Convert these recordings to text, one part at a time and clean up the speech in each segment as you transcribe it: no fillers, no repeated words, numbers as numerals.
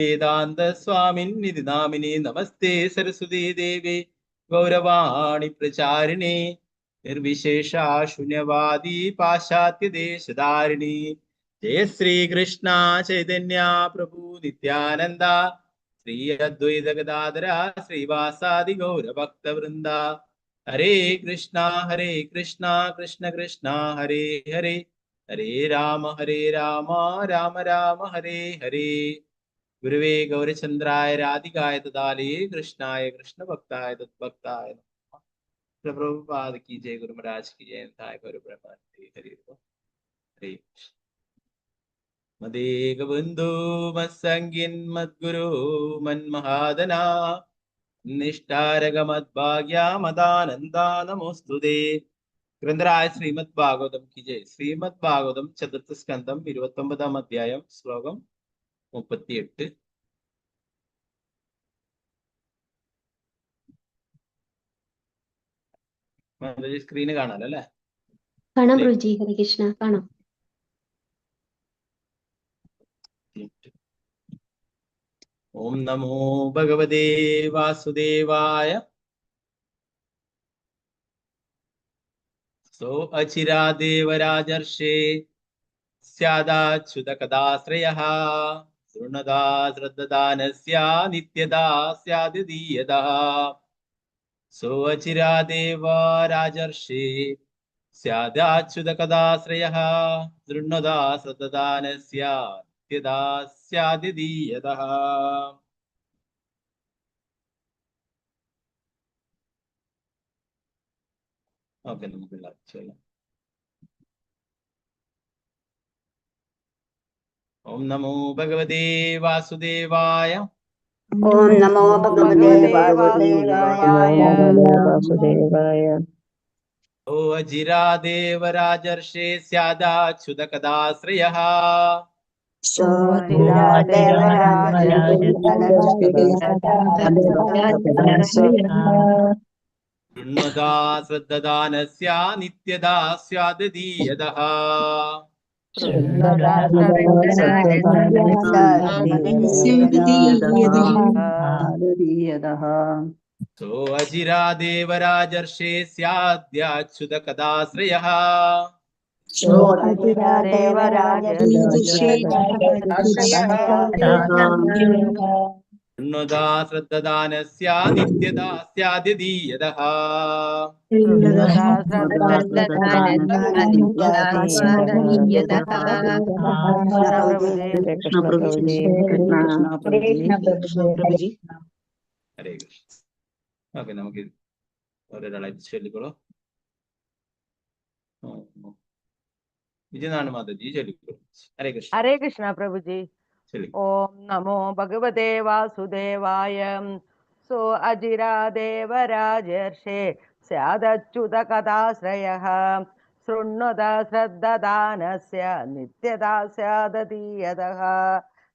वेदांत स्वामिन्निधि नामिने नमस्ते सरस्वती देवे गौरवाणी प्रचारिणे निर्विशेषा शून्यवादी पाश्चात्य देशधारिणी। जय श्री कृष्ण चैतन्य प्रभु नित्यानंदा श्री अद्वैत गदाधर श्रीवासादि गौर भक्त वृंदा। हरे कृष्णा कृष्ण कृष्णा हरे हरे हरे राम राम राम हरे हरे। गुरुवे गौरचंद्राय राधिकाय तदालये कृष्णाय कृष्ण भक्ताय तद्भक्ताय नमः। प्रभुपाद की जय, गुरु महाराज की जय। गुरु ब्रह्मा हरि हरे। मदेक बंधु मत्संगिन मद्गुरु मन्महादना निष्ठारग मद्भाग्या मदानंदा नमोस्तुते। ഗ്രന്ഥരായ ശ്രീമദ് ഭാഗവതം की जय। ശ്രീമദ് ഭാഗവതം ചതുർത്ഥ സ്കന്ധം 29-ാം അധ്യായം ശ്ലോകം 38. സ്ക്രീന് കാണാലോ അല്ലേ? കാണാം പ്രഭുജി. ഹരേ കൃഷ്ണ. കാണാം. ഓം നമോ ഭഗവതേ വാസുദേവായ സോ അചിരാദേവരാജർഷേ സ്യാദാച്യുത കഥാശ്രയഃ ശൃണ്വതാ ശ്രദ്ധദാനസ്യ നിത്യദാ സ്യാദിദീയതഃ സോ അചിരാദേവരാജർഷേ സ്യാദാച്യുത കഥാശ്രയഃ ശൃണ്വതാ ശ്രദ്ധദാനസ്യ നിത്യദാ സ്യാദിദീയതഃ. ഓക്കെ, നമുക്ക് ചെയ്യാം. ഓം നമോ ഭഗവതേ വാസുദേവായ. ഓം നമോ ഭഗവതേ വാസുദേവായ. ഓ അജിരാദേവരാജർഷേ സ്യാദാച്യുത കഥാശ്രയഃ ശൃണ്വതാ ശ്രദ്ധദാനസ്യ നിത്യദാ സ്യാദിദീയതഃ. സോ അജിരാദേവരാജർഷേ സ്യാദ്യാച്യുത കഥാശ്രയഃ ശൃണ്വതാ ശ്രദ്ധദാനസ്യ നിത്യദാ സ്യാദിദീയതഃ. ഹരേ കൃഷ്ണ. ഓക്കെ, നമുക്ക് ഒരാളായി ചൊല്ലിക്കോളൂ. വിജയനാണ് മാതാജി ചൊല്ലിക്കോളൂ. ഹരേ കൃഷ്ണ. ഹരേ കൃഷ്ണ പ്രഭുജി. ഓം നമോ ഭഗവതേ വാസുദേവായ. സോ അജിരാദേവരാജർഷേ സ്യാദച്യുത കഥാശ്രയഃ ശൃണ്വത ശ്രദ്ധദാനസ്യ നിത്യദാ സ്യാദീയതഃ.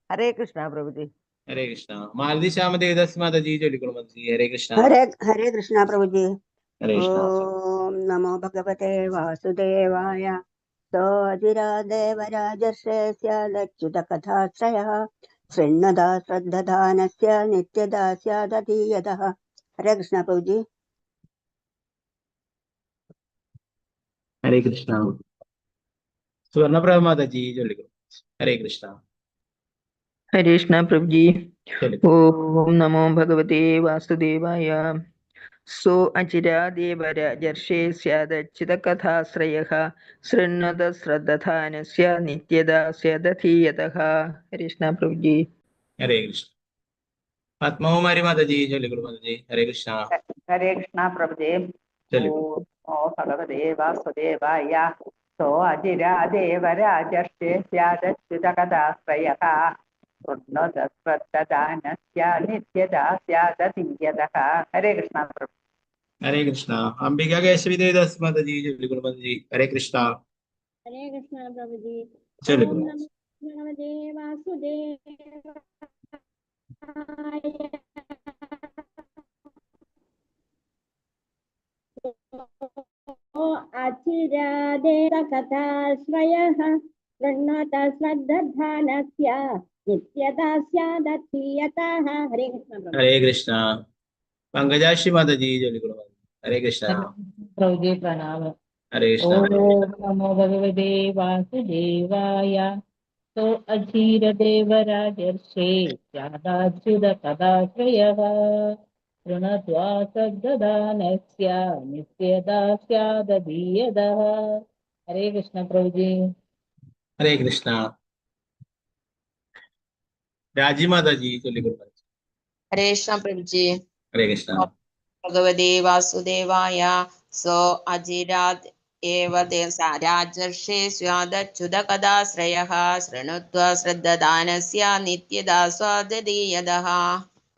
ഹരേ കൃഷ്ണ പ്രഭുജി. ഹരേ കൃഷ്ണ. മാലതി ശ്യാമദേവദാസ് മാതാജി ചൊല്ലിക്കോളൂ മാതാജി. ഹരേ കൃഷ്ണ. ഹരേ കൃഷ്ണ പ്രഭുജി. ഹരേ കൃഷ്ണ. ഓം നമോ ഭഗവതേ വാസുദേവായ. സോ അജിരാദേവരാജർഷേ സ്യാദച്യുത കഥാശ്രയഃ ശൃണ്വതാ ശ്രദ്ധദാനസ്യ നിത്യദാ സ്യാദീയതഃ. ഹരേ കൃഷ്ണ പ്രഭുജി. ഹരേ കൃഷ്ണ. സുവർണപ്രഭ മാതാജി ചൊല്ലിക്കോളൂ. ഹരേ കൃഷ്ണ. ഹരേ കൃഷ്ണ പ്രഭുജി. ഓം നമോ ഭഗവതേ വാസുദേവായ. സോ അചിരാദേവരാജർഷേ സ്യാദച്യുത കഥാശ്രയഃ ശൃണ്വത ശ്രദ്ധദാനസ്യ നിത്യദാ സ്യാദീയതഃ. ഹരേ കൃഷ്ണ പ്രഭുജി. ഹരേ കൃഷ്ണ. പത്മകുമാരി മാതാജി ചൊല്ലിക്കോളൂ മാതാജി. ഹരേ കൃഷ്ണ. ഹരേ കൃഷ്ണ പ്രഭുജേ. ഓ ഭഗവതേ വാസുദേവായ. സോ അജിരാദേവരാജർഷേ സ്യാദച്യുത കഥാശ്രയഃ ശൃണ്വത ശ്രദ്ധദാനസ്യ നിത്യദാ സ്യാദീയതഃ. ഹരേ കൃഷ്ണ പ്രഭു. ഹരേ കൃഷ്ണ. അംബിക കേശവി ദേവദാസ് മാതാജി ചൊല്ലിക്കോളൂ മാതാജി. ഹരേ കൃഷ്ണ. ഹരേ കൃഷ്ണ പ്രഭുജി. ചൊല്ലിക്കോളൂ. ഭഗവതേ വാസുദേവായ. അചിരാദേവ കഥാശ്രയഃ ശൃണ്വത ശ്രദ്ധദാനസ്യ नित्यदा स्यादधीयतः। हरे कृष्ण प्रभु। हरे कृष्णा। पंकजाक्षी माता जी जय गुरु माता। हरे कृष्णा। प्रभु जी प्रणाम। हरे कृष्णा। ओम नमो भगवते वासुदेवाय। तो अधीर देवराजर्षे स्यादाच्युत कदाश्रयः शृणत्वा सद्ददानस्य नित्यदा स्यादधीयतः। हरे कृष्ण प्रभु जी। हरे कृष्णा। राजी माता जी जय गुरु माता। हरे कृष्ण प्रभु जी। हरे कृष्णा। भगवते वासुदेवाय सो अजिरात् एव राजर्षे स्यादच्युत कदाश्रयः शृणुत्वा श्रद्ददानस्य नित्यदा स्वाददीयदः।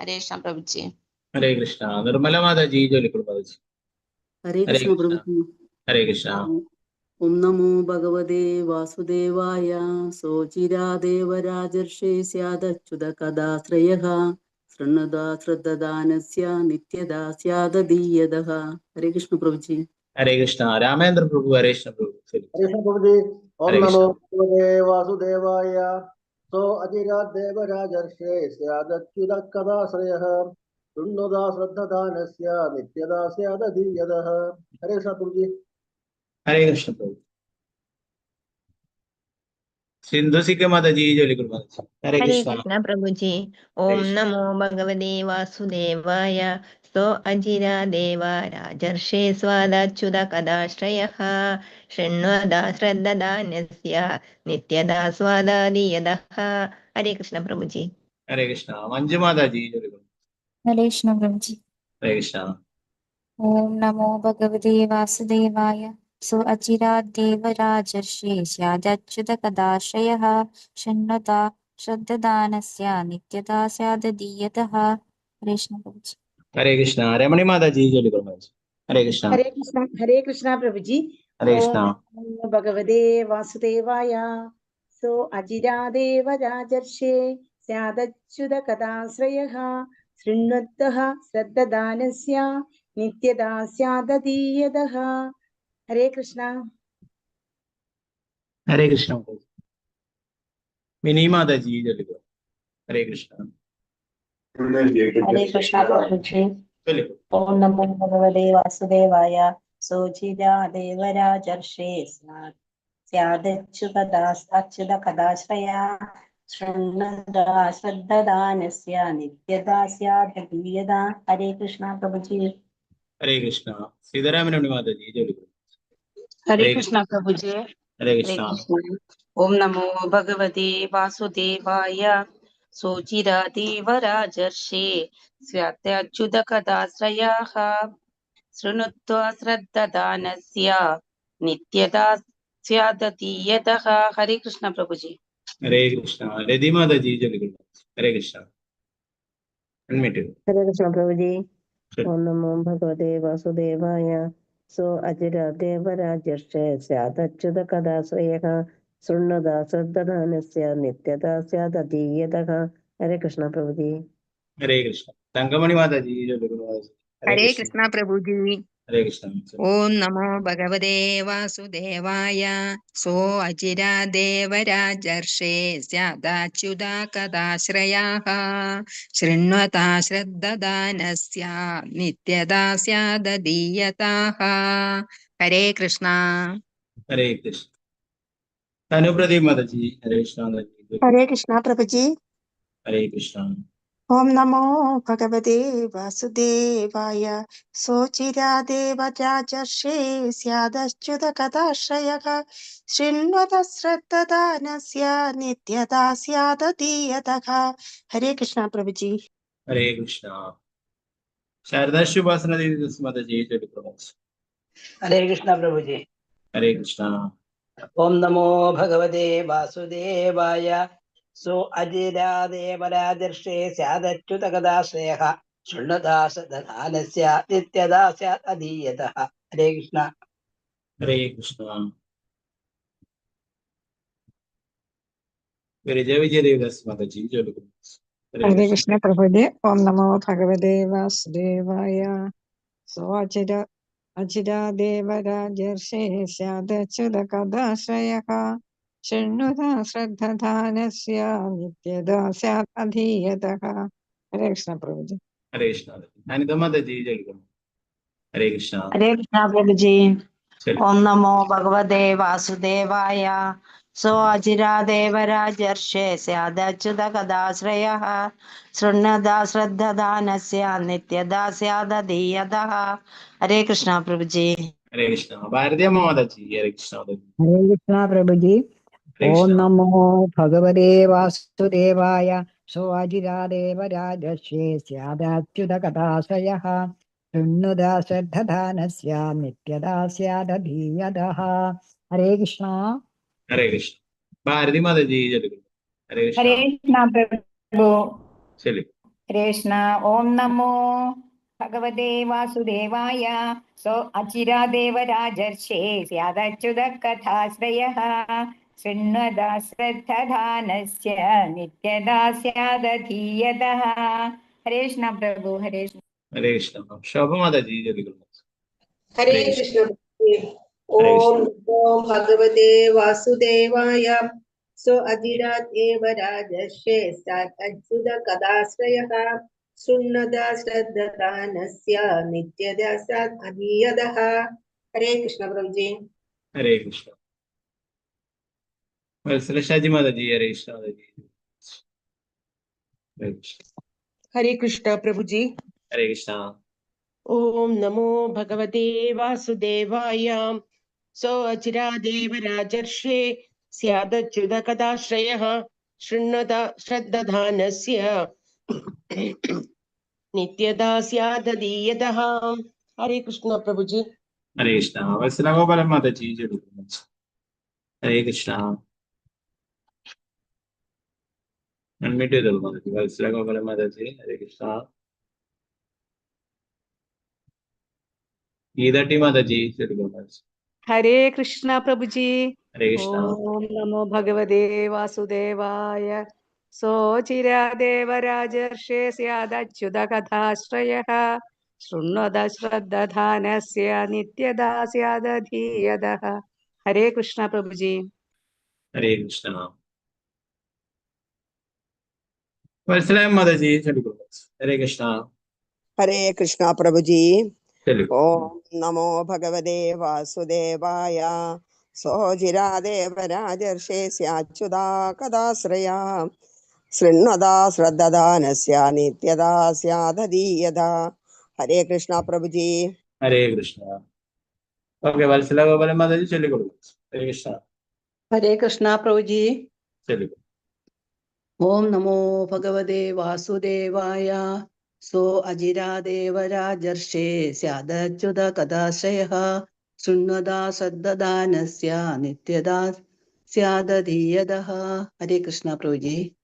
हरे कृष्ण प्रभु जी। हरे कृष्णा। निर्मला माता जी जय गुरु माता जी। हरे हरे कृष्ण प्रभु कृष्णा। जी। हरे कृष्णा। ओम नमो भगवते वासुदेवाय सोचिरा देवराजर्षे स्यादच्युत कदाश्रयः शृण्वदा श्रद्धदानस्य नित्यदा स्यादधीयतः। हरे कृष्ण प्रभु जी। हरे कृष्णा। रामेंद्र प्रभु। हरे कृष्ण प्रभु। हरे कृष्ण प्रभु जी। ओम हरे नमो कृष्णा। भगवते वासुदेवाय सो अजिरात् देवराजर्षे स्यादच्युत कदाश्रयः शृण्वदा श्रद्धदानस्य नित्यदा स्यादधीयतः। हरे कृष्ण प्रभु जी। हरे कृष्ण प्रभु। सिंधु सिक्के माता जी जय गुरु माता जी। हरे हरे कृष्णा। कृष्ण प्रभु जी। हरे ओम कृष्णा। नमो भगवते वासुदेवाय सो अजिरा देवा राजर्षे स्वादाच्युत कदाश्रयः शृण्वदा श्रद्धदानस्य नित्यदा स्वादादीयदः। हरे कृष्ण प्रभु जी। हरे कृष्णा। मंजू माता जी जय गुरु। हरे कृष्ण प्रभु जी। हरे कृष्णा। ओम नमो भगवते वासुदेवाय सो अचिरात् देवराजर्षे स्यादच्युत कदाश्रयः शृण्वता श्रद्धदानस्य नित्यदा स्यादधीयतः। हरे कृष्ण प्रभु जी। हरे कृष्णा। रमणी माता जी जय गुरु माता जी। हरे कृष्णा। हरे कृष्णा प्रभु जी। हरे ओम कृष्णा। नमो भगवते वासुदेवाय सो अजिरा देवराजर्षे स्यादच्युत कदाश्रयः शृण्वतः श्रद्धदानस्य नित्यदा स्यादधीयतः। हरे कृष्णा। हरे कृष्णा। मिनी माता जी जय गुरु। हरे कृष्णा। हरे कृष्णा प्रभु जी। ओम नमो भगवते वासुदेवाय सोचिरा देवराजर्षे स्यादच्युत कदाश्रया शृण्वदा श्रद्धदानस्य नित्यदा स्यादधीयता। हरे कृष्णा प्रभु जी। हरे कृष्णा। सीतारामन माता जी जय गुरु। हरे कृष्णा प्रभु जी। हरे हरे कृष्णा। कृष्णा। ओम नमो भगवते वासुदेवाय सोचिरा देवराजर्षे स्यादच्युत कदाश्रयाः शृणुत्वा श्रद्धदानस्य नित्यदा स्यादधीयतः। हरे कृष्ण प्रभु जी। हरे कृष्णा। रति माता जी जय गुरु। हरे कृष्णा। अनम्यूट। हरे कृष्ण प्रभु जी। ओम नमो भगवते वासुदेवाय सो अजिरा देवराजर्षे स्यादच्युत कदाश्रयः शृण्वदा श्रद्धदानस्य नित्यदा स्यादधीयतः। हरे कृष्ण प्रभु जी। हरे कृष्णा। तंगमणि माता जी जय गुरु माता जी। हरे हरे कृष्णा। कृष्णा प्रभु जी। हरे कृष्णा। ओम नमो भगवते वासुदेवाय सो अजिरा देवराजर्षे स्यादाच्युत कदाश्रयाः शृण्वता श्रद्धदानस्य नित्यदा स्यादधीयताः। हरे कृष्णा। हरे कृष्णा। अनुप्रदीप माता जी। हरे कृष्णा माता जी। हरे कृष्णा प्रभु जी। हरे कृष्णा। ओम नमो भगवते वासुदेवाय सोचिरा देवराजर्षे स्यादच्युत कदाश्रयः शृण्वत श्रद्धदानस्य नित्यदा स्यादधीयतः। हरे कृष्णा प्रभु जी। हरे कृष्णा। शारदा शुभासना देवी माता जी जय गुरु। हरे कृष्ण प्रभु जी। हरे कृष्णा। ओम नमो भगवते वासुदेवाय सो अजिरा देवराजर्षे स्यादच्युत कदाश्रयः शृण्वता श्रद्धदानस्य नित्यदा स्यादधीयतः। हरे कृष्ण। हरे कृष्णा। विजय विजय देवदास माता जी जय गुरु। हरे हरे कृष्णा। कृष्ण प्रभु जी। ओम नमो भगवते वासुदेवाय सो अचिरा देवराजर्षे स्यादच्युत कदाश्रयः शृण्वता श्रद्धधानस्य नित्यदा स्यात् अधीयतः। हरे कृष्ण प्रभु जी। हरे कृष्ण। अनिता माता जी जय गुरु। हरे कृष्ण। हरे कृष्णा प्रभु जी। चलिए। ओम नमो भगवते वासुदेवाय। सो अचिरा देवराजर्षे स्यादच्युत कदाश्रयः शृण्वदा श्रद्धदानस्य नित्यदा स्यादधीयतः। हरे कृष्णा प्रभु जी। हरे कृष्ण। भारतीय माता जी हरे कृष्ण। हरे कृष्णा प्रभु जी। हरे ओम कृष्ण। नमो भगवते वासुदेवाय। सो अजिरादेव राजर्षे स्यादच्युत कथाश्रयः शृण्वदा श्रद्धधानस्य नित्यदा स्यादधीयतः। हरे कृष्णा। हरे कृष्ण। भारती माता जी जय गुरु। हरे कृष्ण। हरे कृष्णा प्रभु। चलिए। हरे कृष्णा। ओम नमो भगवते वासुदेवाय। सो अचिरा देवराजर्षे स्यादच्युत कथाश्रयः शृण्वदा श्रद्धधानस्य नित्यदा स्यादधीयतः। हरे कृष्णा प्रभु। हरे कृष्णा। हरे कृष्ण। शोभा माता जी जय गुरु। हरे हरे कृष्ण। कृष्ण। हरे कृष्ण। ओम नमो भगवते वासुदेवाय। सो अजिरात् एव राजर्षे अच्युत कदाश्रयः शृण्वदा श्रद्धदानस्य नित्यदा स्यात् अधीयतः। हरे कृष्ण प्रभु जी। हरे कृष्ण। शाजी माता जी हरे कृष्ण। हरे कृष्ण। हरे कृष्ण प्रभु जी। हरे कृष्ण। ओम नमो भगवते वासुदेवाय। सो अचिरादेव राजर्षे स्यादच्युत कदाश्रयः शृण्वदा श्रद्धधानस्य नित्यदा स्यादधीयतः। हरे कृष्ण प्रभु जी। हरे कृष्ण। वत्सला गोपाल माता जी जय गुरु। हरे कृष्ण। अनम्यूट ചെയ്തോളൂ माता जी। वत्सला गोपाल माता जी हरे कृष्ण। गीता टी माता जी जय गुरु। हरे कृष्णा प्रभु जी। हरे कृष्ण। ओम नमो भगवते वासुदेवाय। सोचिरा देवराजर्षे स्यादच्युत कथाश्रयः शृण्वदा श्रद्धधानस्य नित्यदा स्यादधीयतः। हरे कृष्णा प्रभु जी। हरे कृष्ण। वत्सला माता जी जय गुरु। हरे कृष्ण। हरे कृष्णा प्रभु जी। चलिए। ओम नमो भगवते वासुदेवाय। सोजिरादेव राजर्षे स्याच्युता कदाश्रया शृण्वदा श्रद्धदानस्य नित्यदा स्यादधीयतः। हरे कृष्णा प्रभु जी। हरे कृष्ण। ओके वत्सला गोपाल माता जी चलिए गुरु। हरे कृष्ण। हरे कृष्णा प्रभु जी। चलिए। ओम नमो भगवते वासुदेवाय। सो अजिरा देवराजर्षे स्यादच्युत कदाश्रयः शृण्वदा श्रद्धदानस्य नित्यदा स्यादधीयतः। हरे कृष्णा प्रभु जी।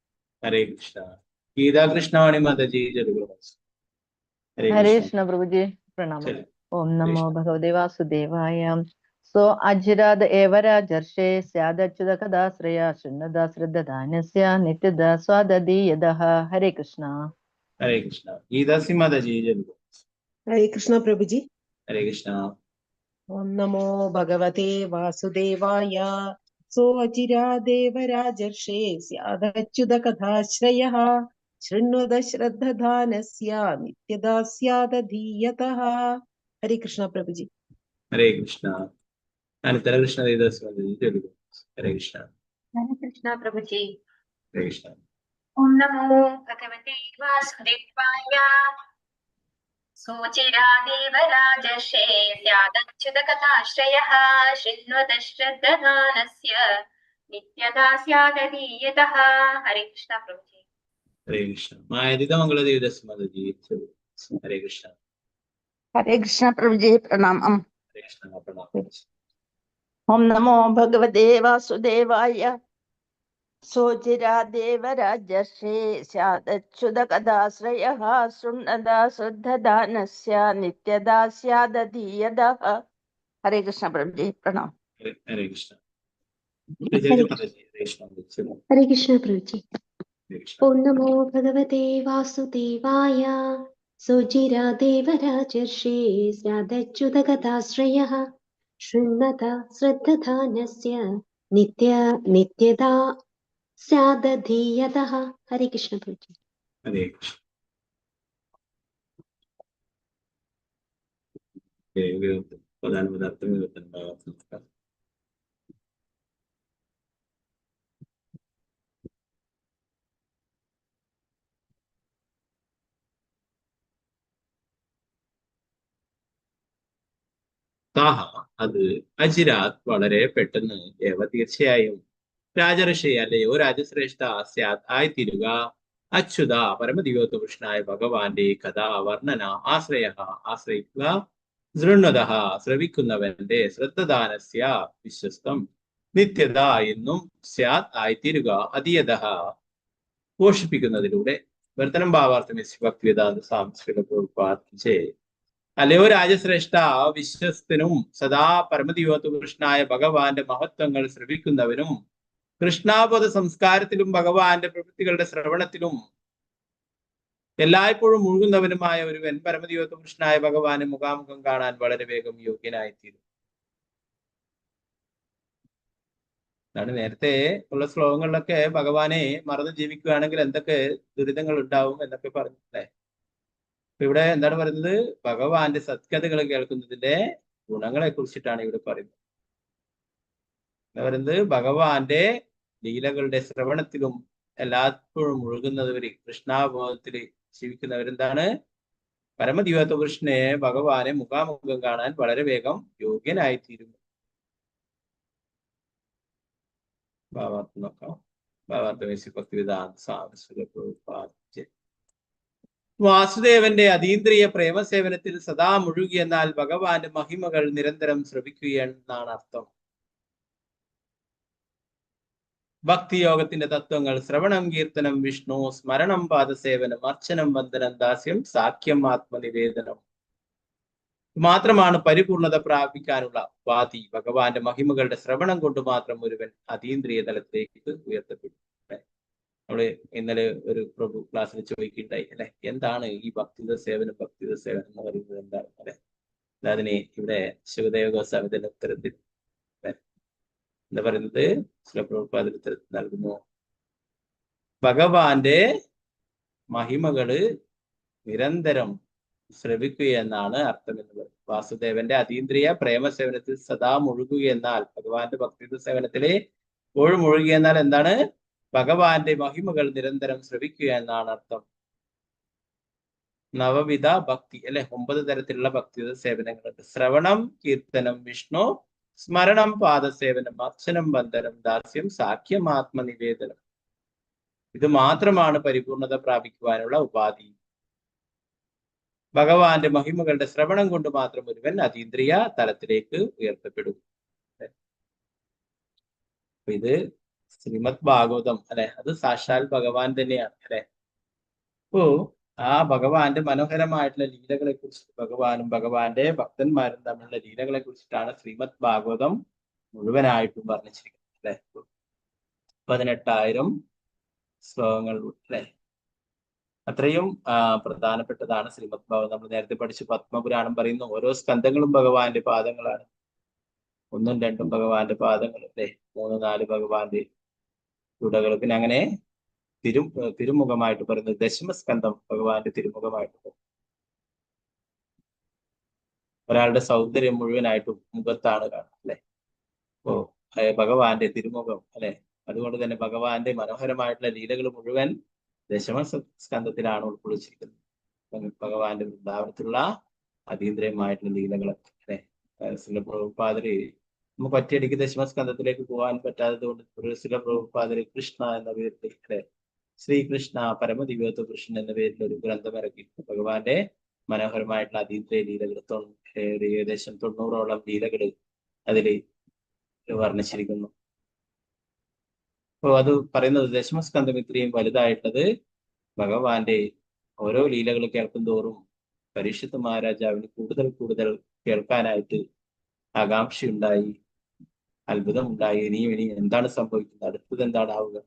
हरे कृष्ण। गीता कृष्णवाणी माता जी जय गुरु। हरे हरे कृष्ण। कृष्ण प्रभु जी। प्रणाम। चलिए। ओम नमो भगवते वासुदेवाय। सो अजिराद एव राजर्षे स्यादच्युत कदाश्रया शृण्वदा श्रद्धधानस्य नित्यदा स्वादधीयतः। हरे कृष्ण। हरे कृष्ण। गीता सी माता जी जय गुरु। हरे कृष्ण प्रभु जी। हरे कृष्ण। ओम नमो भगवते वासुदेवाय। सो अचिरा देवराजर्षे स्यादच्युत कथाश्रयः शृण्वद श्रद्धधानस्य नित्यदा स्यादधीयतः। हरे कृष्ण प्रभु जी। हरे कृष्ण। अनंतर कृष्ण देवदास माता जी जय गुरु। हरे कृष्ण। हरे कृष्णा प्रभु जी। हरे कृष्ण। ओम नमो भगवते वासुदेवाय। सोचिरा देवराजर्षे स्यादच्युत कथाश्रयः शृण्वद श्रद्धदानस्य नित्यदा स्यादधीयतः। हरे कृष्णा प्रभु जी। हरे कृष्ण। मायादिता मंगल देवदास माता जी जय गुरु। हरे कृष्ण। हरे कृष्ण प्रभु जी प्रणाम। हरे कृष्ण। प्रणाम। ओम नमो भगवते वासुदेवाय। सोचिरा देवराजर्षे स्यादच्युत कदाश्रयः शृण्वदा श्रद्धदानस्य नित्यदा स्यादधीयतः। हरे कृष्ण प्रभु जी प्रणाम। हरे कृष्ण। हरे माता जी हरे कृष्ण। हरे कृष्ण प्रभु जी। हरे कृष्ण। ओम नमो भगवते वासुदेवाय। सोचिरा देवराजर्षे स्यादच्युत कथाश्रयः शृण्वता श्रद्धधानस्य नित्यदा स्यादधीयतः। हरे कृष्ण प्रभुजी। हरे कृष्ण। प्रधान पदार्थ में താഹ അത് അജിരാത് വളരെ പെട്ടെന്ന് തീർച്ചയായും രാജർഷി അല്ലയോ രാജശ്രേഷ്ഠ സ്യാത് ആയിത്തീരുക അച്യുത പരമദിവ്യോത്തകൃഷ്ണനായ ഭഗവാന്റെ കഥ വർണ്ണന ആശ്രയിക്കുക ശൃണ്വത ശ്രവിക്കുന്നവന്റെ ശ്രദ്ധദാനസ്യ വിശ്വസ്തം നിത്യത എന്നും സ്യാത് ആയിത്തീരുക അതീയത പോഷിപ്പിക്കുന്നതിലൂടെ വർത്തനം ഭാവാർത്ഥം ഭക്തിവേദാന്ത സാംസ്കൃതിക അല്ലയോ രാജശ്രേഷ്ഠ വിശ്വസ്തനും സദാ പരമദിവ്യോത്തകൃഷ്ണനായ ഭഗവാന്റെ മഹത്വങ്ങൾ ശ്രവിക്കുന്നവനും കൃഷ്ണാബോധ സംസ്കാരത്തിലും ഭഗവാന്റെ പ്രവൃത്തികളുടെ ശ്രവണത്തിലും എല്ലായ്പ്പോഴും മുഴുകുന്നവനുമായ ഒരുവൻ പരമദിവ്യോത്തകൃഷ്ണനായ ഭഗവാനെ മുഖാമുഖം കാണാൻ വളരെ വേഗം യോഗ്യനായിത്തീരും. അതാണ് നേരത്തെ ഉള്ള ശ്ലോകങ്ങളിലൊക്കെ ഭഗവാനെ മറന്ന് ജീവിക്കുകയാണെങ്കിൽ എന്തൊക്കെ ദുരിതങ്ങൾ ഉണ്ടാവും എന്നൊക്കെ പറഞ്ഞില്ലേ. ഇവിടെ എന്താണ് പറയുന്നത്? ഭഗവാന്റെ സത്കഥകൾ കേൾക്കുന്നതിന്റെ ഗുണങ്ങളെ കുറിച്ചിട്ടാണ് ഇവിടെ പറയുന്നത്. എന്താ പറയുന്നത്? ഭഗവാന്റെ ലീലകളുടെ ശ്രവണത്തിലും എല്ലായ്പ്പോഴും മുഴുകുന്നവര്, കൃഷ്ണാബോധത്തിൽ ജീവിക്കുന്നവരെന്താണ്? പരമദിവ്യോത്തകൃഷ്ണനെ ഭഗവാനെ മുഖാമുഖം കാണാൻ വളരെ വേഗം യോഗ്യനായിത്തീരുന്നു. ഭാവാർത്ഥം നോക്കാം. വാസുദേവന്റെ അതീന്ദ്രിയ പ്രേമസേവനത്തിൽ സദാ മുഴുകിയെന്നാൽ ഭഗവാന്റെ മഹിമകൾ നിരന്തരം ശ്രവിക്കുകയെന്നാണ് അർത്ഥം. ഭക്തിയോഗത്തിന്റെ തത്വങ്ങൾ ശ്രവണം, കീർത്തനം, വിഷ്ണു സ്മരണം, പാദസേവനം, അർച്ചനം, വന്ദനം, ദാസ്യം, സാഖ്യം, ആത്മനിവേദനം മാത്രമാണ് പരിപൂർണത പ്രാപിക്കാനുള്ള ഉപാധി. ഭഗവാന്റെ മഹിമകളുടെ ശ്രവണം കൊണ്ട് മാത്രം ഒരുവൻ അതീന്ദ്രിയ തലത്തിലേക്ക് ഉയർത്തപ്പെടും. നമ്മള് ഇന്നലെ ഒരു പ്രഭു ക്ലാസ്സിൽ ചോദിക്കുകയുണ്ടായി അല്ലെ, എന്താണ് ഈ ഭക്തിത സേവനം എന്ന് പറയുന്നത് എന്താണ് അല്ലെ? അതിന് ഇവിടെ ശിവദേവ ഗോസ്വാമിയുടെ ഉത്തരത്തിൽ എന്താ പറയുന്നത്? പ്രഭുപാദർ ഉത്തരത്തിൽ നൽകുന്നു. ഭഗവാന്റെ മഹിമകള് നിരന്തരം ശ്രവിക്കുക എന്നാണ് അർത്ഥം എന്ന് പറയുന്നത്. വാസുദേവന്റെ അതീന്ദ്രിയ പ്രേമസേവനത്തിൽ സദാ മുഴുകുക എന്നാൽ, ഭഗവാന്റെ ഭക്തിത സേവനത്തില് എപ്പോഴും മുഴുകുക എന്നാൽ എന്താണ്? ഭഗവാന്റെ മഹിമകൾ നിരന്തരം ശ്രവിക്കുക എന്നാണ് അർത്ഥം. നവവിധ ഭക്തി അല്ലെ, 9 തരത്തിലുള്ള ഭക്തിത സേവനങ്ങളുണ്ട്. ശ്രവണം, കീർത്തനം, വിഷ്ണു സ്മരണം, പാദസേവനം, അർച്ചനം, വന്ദനം, ദാസ്യം, സാഖ്യം, ആത്മനിവേദനം. ഇത് മാത്രമാണ് പരിപൂർണത പ്രാപിക്കുവാനുള്ള ഉപാധി. ഭഗവാന്റെ മഹിമകളുടെ ശ്രവണം കൊണ്ട് മാത്രം ഒരുവൻ അതീന്ദ്രിയ തലത്തിലേക്ക് ഉയർത്തപ്പെടും. ഇത് ശ്രീമദ് ഭാഗവതം അല്ലെ, അത് സാക്ഷാൽ ഭഗവാൻ തന്നെയാണ് അല്ലെ. അപ്പോ ആ ഭഗവാന്റെ മനോഹരമായിട്ടുള്ള ലീലകളെ കുറിച്ച്, ഭഗവാനും ഭഗവാന്റെ ഭക്തന്മാരും തമ്മിലുള്ള ലീലകളെ കുറിച്ചിട്ടാണ് ശ്രീമദ് ഭാഗവതം മുഴുവനായിട്ടും വർണ്ണിച്ചിരിക്കുന്നത് അല്ലെ. 18,000 ശ്ലോകങ്ങൾ അല്ലെ. അത്രയും പ്രധാനപ്പെട്ടതാണ് ശ്രീമദ് ഭാഗവതം. നമ്മൾ നേരത്തെ പഠിച്ചു പത്മപുരാണം പറയുന്നു, ഓരോ സ്കന്ധങ്ങളും ഭഗവാന്റെ പാദങ്ങളാണ്. 1ഉം 2ഉം ഭഗവാന്റെ പാദങ്ങൾ അല്ലെ, 3, 4 ഭഗവാന്റെ തുടകൾ. പിന്നെ അങ്ങനെ തിരുമുഖമായിട്ട് പറയുന്നത് ദശമസ്കന്ധം ഭഗവാന്റെ തിരുമുഖമായിട്ട് പറയും. ഒരാളുടെ സൗന്ദര്യം മുഴുവനായിട്ടും മുഖത്താണ് കാണുന്നത് അല്ലെ. ഓ ഭഗവാന്റെ തിരുമുഖം അല്ലെ. അതുകൊണ്ട് തന്നെ ഭഗവാന്റെ മനോഹരമായിട്ടുള്ള ലീലകൾ മുഴുവൻ ദശമസ്കന്ധത്തിലാണ് ഉൾക്കൊള്ളിച്ചിരിക്കുന്നത്. ഭഗവാന്റെ വൃന്ദാവനത്തിലുള്ള അതീന്ദ്രിയമായിട്ടുള്ള ലീലകളൊക്കെ അല്ലെ. പ്രഭുപാദര് നമുക്ക് ഒറ്റയടിക്ക് ദശമസ്കന്ധത്തിലേക്ക് പോകാൻ പറ്റാത്തത് കൊണ്ട് പ്രഭുപാദര് കൃഷ്ണ എന്ന പേരിൽ അല്ലെ, ശ്രീകൃഷ്ണ പരമദിവ്യോത്തകൃഷ്ണൻ എന്ന പേരിൽ ഒരു ഗ്രന്ഥം ഇറക്കി. ഭഗവാന്റെ മനോഹരമായിട്ടുള്ള അതീന്ദ്രിയ ലീലകൾ ഏകദേശം 90ഓളം ലീലകൾ അതിൽ വർണ്ണിച്ചിരിക്കുന്നു. അപ്പോൾ അത് പറയുന്നത് ദശമസ്കന്ധം ഇത്രയും വലുതായിട്ടുള്ളത് ഭഗവാന്റെ ഓരോ ലീലകൾ കേൾക്കും തോറും പരീക്ഷിത് മഹാരാജാവിന് കൂടുതൽ കൂടുതൽ കേൾക്കാനായിട്ട് ആകാംക്ഷയുണ്ടായി, അത്ഭുതമുണ്ടായി. ഇനി എന്താണ് സംഭവിക്കുന്നത്, അടുത്തത് എന്താണാവുക,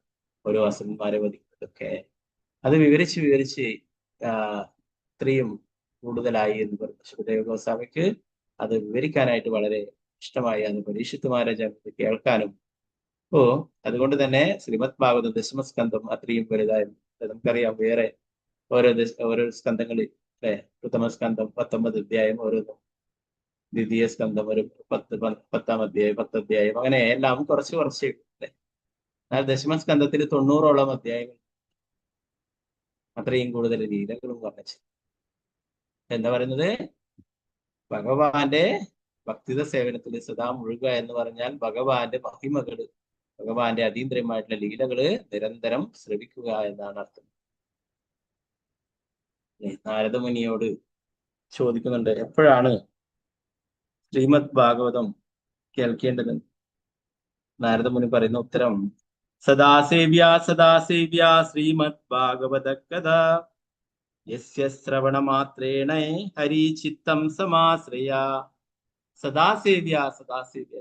ഓരോ അസുരന്മാരെ വധിക്കുന്നതൊക്കെ അത് വിവരിച്ച് ഇത്രയും കൂടുതലായി എന്ന് പറഞ്ഞു. ശിവദേവ ഗോസ്വാമിക്ക് അത് വിവരിക്കാനായിട്ട് വളരെ ഇഷ്ടമായി. അത് പരീക്ഷിത് മഹാരാജാവിന് കേൾക്കാനും ഓ അതുകൊണ്ട് തന്നെ ശ്രീമദ് ഭാഗവതം ദശമസ്കന്ധം അത്രയും വലുതായിരുന്നു. നമുക്കറിയാം വേറെ ഓരോ സ്കന്ധങ്ങളിൽ അല്ലെ, പ്രഥമസ്കന്ധം 19 അധ്യായം, ഓരോന്നും ദ്വിതീയ സ്കന്ധം ഒരു 10 അധ്യായം, 10 അധ്യായം, അങ്ങനെ എല്ലാം കുറച്ച് കുറച്ച് അല്ലെ. എന്നാൽ ദശമസ്കന്ധത്തിൽ 90ഓളം അധ്യായങ്ങൾ, അത്രയും കൂടുതൽ ലീലകളും വർണ്ണിച്ചു. എന്താ പറയുന്നത്? ഭഗവാന്റെ ഭക്തിത സേവനത്തിൽ സദാ മുഴുകുക എന്ന് പറഞ്ഞാൽ ഭഗവാന്റെ മഹിമകള്, ഭഗവാന്റെ അതീന്ദ്രിയമായിട്ടുള്ള ലീലകള് നിരന്തരം ശ്രവിക്കുക എന്നാണ് അർത്ഥം. നാരദമുനിയോട് ചോദിക്കുന്നുണ്ട്, എപ്പോഴാണ് ശ്രീമദ് ഭാഗവതം കേൾക്കേണ്ടത്? നാരദമുനി പറയുന്ന ഉത്തരം, സദാസേവ്യ സദാസേവ്യ ശ്രീമദ് ഭാഗവത കഥ യസ്യ ശ്രവണമാത്രേണ ഹരി ചിത്തം സമാശ്രയ. സദാസേവ്യ സദാസേവ്യ,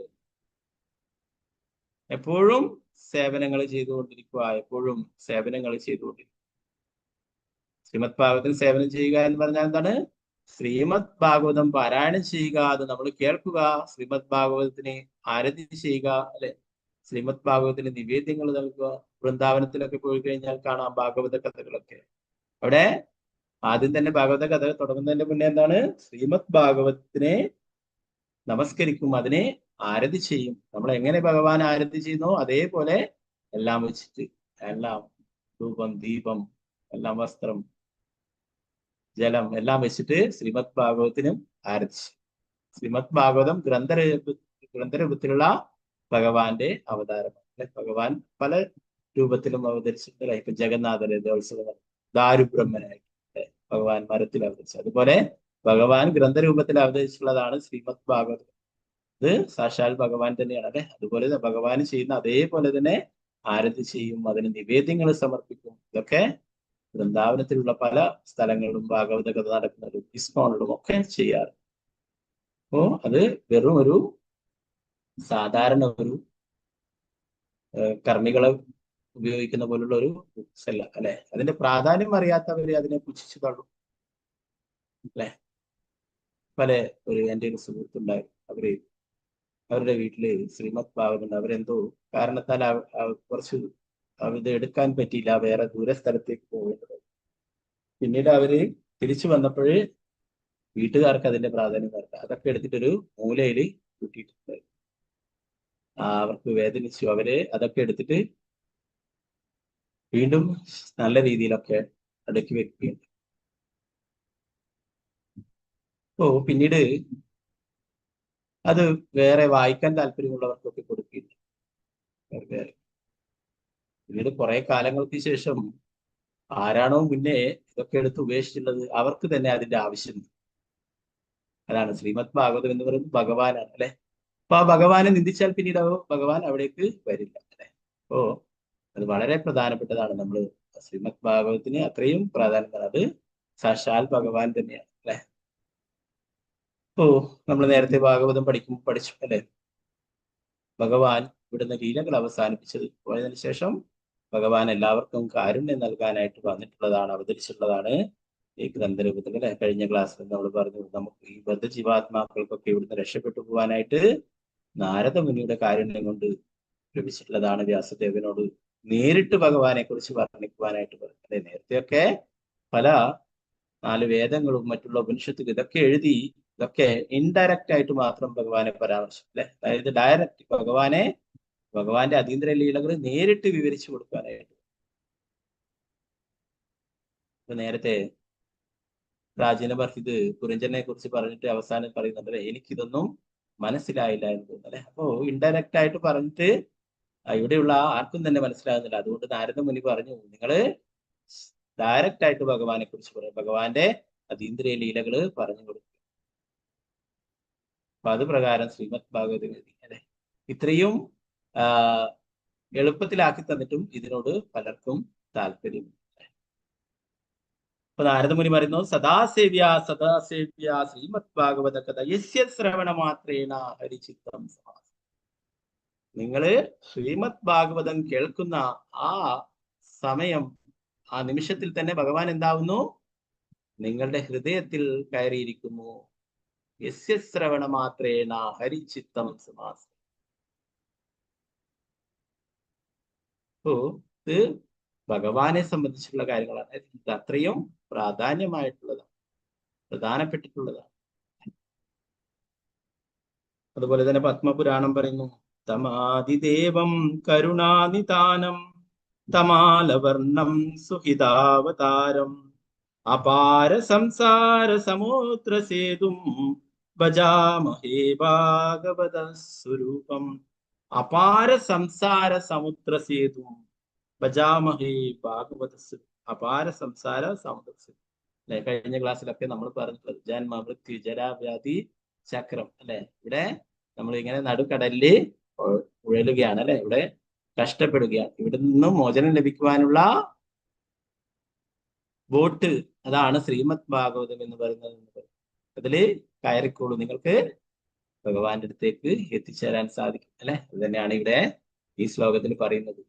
എപ്പോഴും സേവനങ്ങൾ ചെയ്തുകൊണ്ടിരിക്കുക, എപ്പോഴും സേവനങ്ങൾ ചെയ്തുകൊണ്ടിരിക്കുക. ശ്രീമദ് ഭാഗവതത്തിൽ സേവനം ചെയ്യുക എന്ന് പറഞ്ഞാൽ എന്താണ്? ശ്രീമദ് ഭാഗവതം പാരായണം ചെയ്യുക, അത് നമ്മൾ കേൾക്കുക, ശ്രീമദ് ഭാഗവതത്തിന് ആരതി ചെയ്യുക, അല്ലെ, ശ്രീമദ് ഭാഗവതത്തിന് നിവേദ്യങ്ങൾ നൽകുക. വൃന്ദാവനത്തിലൊക്കെ പോയി കഴിഞ്ഞാൽ കാണാം ഭാഗവത കഥകളൊക്കെ. അവിടെ ആദ്യം തന്നെ ഭാഗവത കഥ തുടങ്ങുന്നതിന്റെ മുന്നേ എന്താണ്? ശ്രീമദ് ഭാഗവതത്തിനെ നമസ്കരിക്കും, അതിനെ ആരതി ചെയ്യും. നമ്മൾ എങ്ങനെ ഭഗവാൻ ആരതി ചെയ്യുന്നോ അതേപോലെ എല്ലാം വെച്ചിട്ട്, എല്ലാം ധൂപം, ദീപം, എല്ലാം വസ്ത്രം, ജലം എല്ലാം വെച്ചിട്ട് ശ്രീമദ് ഭാഗവതത്തിനും ആരതിച്ചു. ശ്രീമദ് ഭാഗവതം ഗ്രന്ഥരൂപത്തിലുള്ള ഭഗവാന്റെ അവതാരമാണ്. ഭഗവാൻ പല രൂപത്തിലും അവതരിച്ചിട്ടില്ല. ഇപ്പൊ ജഗന്നാഥര് ഉത്സവം, ദാരുബ്രഹ്മനായിട്ട് ഭഗവാൻ മരത്തിൽ അവതരിച്ചു. അതുപോലെ ഭഗവാൻ ഗ്രന്ഥരൂപത്തിൽ അവതരിച്ചിട്ടുള്ളതാണ് ശ്രീമദ് ഭാഗവതം. ഇത് സാക്ഷാൽ ഭഗവാൻ തന്നെയാണ്, അല്ലെ. അതുപോലെ ഭഗവാൻ ചെയ്യുന്ന അതേപോലെ തന്നെ ആരതി ചെയ്യും, അതിന് നിവേദ്യങ്ങൾ സമർപ്പിക്കും. ഇതൊക്കെ വൃന്ദാവനത്തിലുള്ള പല സ്ഥലങ്ങളിലും ഭാഗവത കഥ നടക്കുന്നതും ഇസ്കോണിലും ഒക്കെ ചെയ്യാറ്. അപ്പോ അത് വെറും ഒരു സാധാരണ ഒരു കർമ്മികളെ ഉപയോഗിക്കുന്ന പോലുള്ള ഒരു ബുക്സ് അല്ല, അല്ലെ. അതിന്റെ പ്രാധാന്യം അറിയാത്തവര് അതിനെ പുച്ഛിച്ചു തള്ളും, അല്ലെ. എൻ്റെ ഒരു സുഹൃത്തുണ്ടായിരുന്നു, അവരുടെ വീട്ടില് ശ്രീമദ് ഭാഗവതം, അവരെന്തോ കാരണത്താൽ കുറച്ച് ഇത് എടുക്കാൻ പറ്റിയില്ല, വേറെ ദൂര സ്ഥലത്തേക്ക് പോകേണ്ടത്. പിന്നീട് അവര് തിരിച്ചു വന്നപ്പോഴ് വീട്ടുകാർക്ക് അതിന്റെ പ്രാധാന്യം അറിയാം. അതൊക്കെ എടുത്തിട്ടൊരു മൂലയില് കൂട്ടിയിട്ടുണ്ട്. അവർക്ക് വേദനിച്ചു. അവര് അതൊക്കെ എടുത്തിട്ട് വീണ്ടും നല്ല രീതിയിലൊക്കെ അടുക്കി വെക്കുകയുണ്ട്. പിന്നീട് അത് വേറെ വായിക്കാൻ താല്പര്യമുള്ളവർക്കൊക്കെ കൊടുക്കുകയുണ്ട്. പിന്നീട് കുറെ കാലങ്ങൾക്ക് ശേഷം ആരാണോ മുന്നേ ഇതൊക്കെ എടുത്ത് ഉപേക്ഷിച്ചിട്ടുള്ളത് അവർക്ക് തന്നെ അതിന്റെ ആവശ്യമുണ്ട്. അതാണ് ശ്രീമദ് ഭാഗവതം എന്ന് പറയുന്നത് ഭഗവാനാണ്, അല്ലെ. അപ്പൊ ആ ഭഗവാനെ നിന്ദിച്ചാൽ പിന്നീട് ഭഗവാൻ അവിടേക്ക് വരില്ല, അല്ലെ. അപ്പോ അത് വളരെ പ്രധാനപ്പെട്ടതാണ്. നമ്മൾ ശ്രീമദ് ഭാഗവതത്തിന് അത്രയും പ്രാധാന്യമാണ്. അത് സാക്ഷാൽ ഭഗവാൻ തന്നെയാണ്, അല്ലെ. നമ്മൾ നേരത്തെ ഭാഗവതം പഠിച്ചു, അല്ലെ. ഭഗവാൻ ഇവിടുന്ന് ലീലകൾ അവസാനിപ്പിച്ചത് പോയതിനു ശേഷം ഭഗവാൻ എല്ലാവർക്കും കാരുണ്യം നൽകാനായിട്ട് വന്നിട്ടുള്ളതാണ്, അവതരിച്ചിട്ടുള്ളതാണ് ഈ ഗ്രന്ഥരൂപത്തിൽ, അല്ലെ. കഴിഞ്ഞ ക്ലാസ്സിൽ നമ്മൾ പറഞ്ഞു, നമുക്ക് ഈ ബദ്ധജീവാത്മാക്കൾക്കൊക്കെ ഇവിടുന്ന് രക്ഷപ്പെട്ടു പോകാനായിട്ട് നാരദ മുനിയുടെ കാരുണ്യം കൊണ്ട് ലഭിച്ചിട്ടുള്ളതാണ്. വ്യാസദേവനോട് നേരിട്ട് ഭഗവാനെ കുറിച്ച് വർണ്ണിക്കുവാനായിട്ട് പറഞ്ഞത്. നേരത്തെയൊക്കെ പല 4 വേദങ്ങളും മറ്റുള്ള ഉപനിഷത്തുകൾ ഇതൊക്കെ എഴുതി, ഇതൊക്കെ ഇൻഡയറക്റ്റ് ആയിട്ട് മാത്രം ഭഗവാനെ പരാമർശിക്കും, അല്ലെ. അതായത് ഡയറക്റ്റ് ഭഗവാന്റെ അതീന്ദ്ര ലീലകൾ നേരിട്ട് വിവരിച്ചു കൊടുക്കാനായിട്ട്. ഇപ്പൊ നേരത്തെ പ്രാചീന ഭർത്തിത് കുരഞ്ജനെ കുറിച്ച് പറഞ്ഞിട്ട് അവസാനം പറയുന്നുണ്ടല്ലേ, എനിക്കിതൊന്നും മനസ്സിലായില്ല എന്ന് തോന്നുന്നല്ലേ. അപ്പോ ഇൻഡയറക്റ്റ് ആയിട്ട് പറഞ്ഞിട്ട് ഇവിടെയുള്ള ആർക്കും തന്നെ മനസ്സിലാകുന്നില്ല. അതുകൊണ്ട് നാരദ മുനി പറഞ്ഞു, നിങ്ങള് ഡയറക്റ്റ് ആയിട്ട് ഭഗവാനെ കുറിച്ച് പറയും, ഭഗവാന്റെ അതീന്ദ്രിയ ലീലകള് പറഞ്ഞു കൊടുക്കും. അപ്പൊ അത് പ്രകാരം ശ്രീമദ് ഭാഗവതം എഴുതി, അല്ലെ. ഇത്രയും എളുപ്പത്തിലാക്കി തന്നിട്ടും ഇതിനോട് പലർക്കും താല്പര്യം. അപ്പൊ നാരദമുനി പറയുന്നു, സദാസേവ്യ സദാസേവ്യ ശ്രീമദ് ഭാഗവത കഥ യസ്യ ശ്രവണ മാത്രേണ ഹരിചിത്തം സമാസം. നിങ്ങള് ശ്രീമദ് ഭാഗവതം കേൾക്കുന്ന ആ സമയം, ആ നിമിഷത്തിൽ തന്നെ ഭഗവാൻ എന്താവുന്നു? നിങ്ങളുടെ ഹൃദയത്തിൽ കയറിയിരിക്കുന്നു. യസ്യ ശ്രവണ മാത്രേണ ഹരിചിത്തം സമാസം. അപ്പോ ഇത് ഭഗവാനെ സംബന്ധിച്ചുള്ള കാര്യങ്ങളാണ്. ഇത് അത്രയും പ്രാധാന്യമായിട്ടുള്ളതാണ്, പ്രധാനപ്പെട്ടിട്ടുള്ളതാണ്. അതുപോലെ തന്നെ പത്മപുരാണം പറയുന്നു, തമാതിദേവം കരുണാനിതാനം തമാലവർണം സുഹിതാവതാരം അപാര സംസാര സമുദ്ര സേതും ഭജാമഹേ ഭാഗവത സ്വരൂപം. അപാര സംസാര സമുദ്ര സേതും ഭജാമഹേ ഭാഗവത സ്വരൂപം. അപാര സംസാര സമുദ്ര സേതു അല്ലെ? കഴിഞ്ഞ ക്ലാസ്സിലൊക്കെ നമ്മൾ പറഞ്ഞിട്ടുള്ളത് ജന്മ മൃത്യു ജരാവ്യാധി ചക്രം അല്ലെ? ഇവിടെ നമ്മൾ ഇങ്ങനെ നടുക്കടലില് ഉഴലുകയാണ് അല്ലെ? ഇവിടെ കഷ്ടപ്പെടുകയാണ്. ഇവിടെ നിന്നും മോചനം ലഭിക്കുവാനുള്ള ബോട്ട്, അതാണ് ശ്രീമദ് ഭാഗവതം എന്ന് പറയുന്നത്. അതില് കയറിക്കോളൂ, നിങ്ങൾക്ക് ഭഗവാന്റെ അടുത്തേക്ക് എത്തിച്ചേരാൻ സാധിക്കും അല്ലെ? അത് തന്നെയാണ് ഇവിടെ ഈ ശ്ലോകത്തിൽ പറയുന്നത്.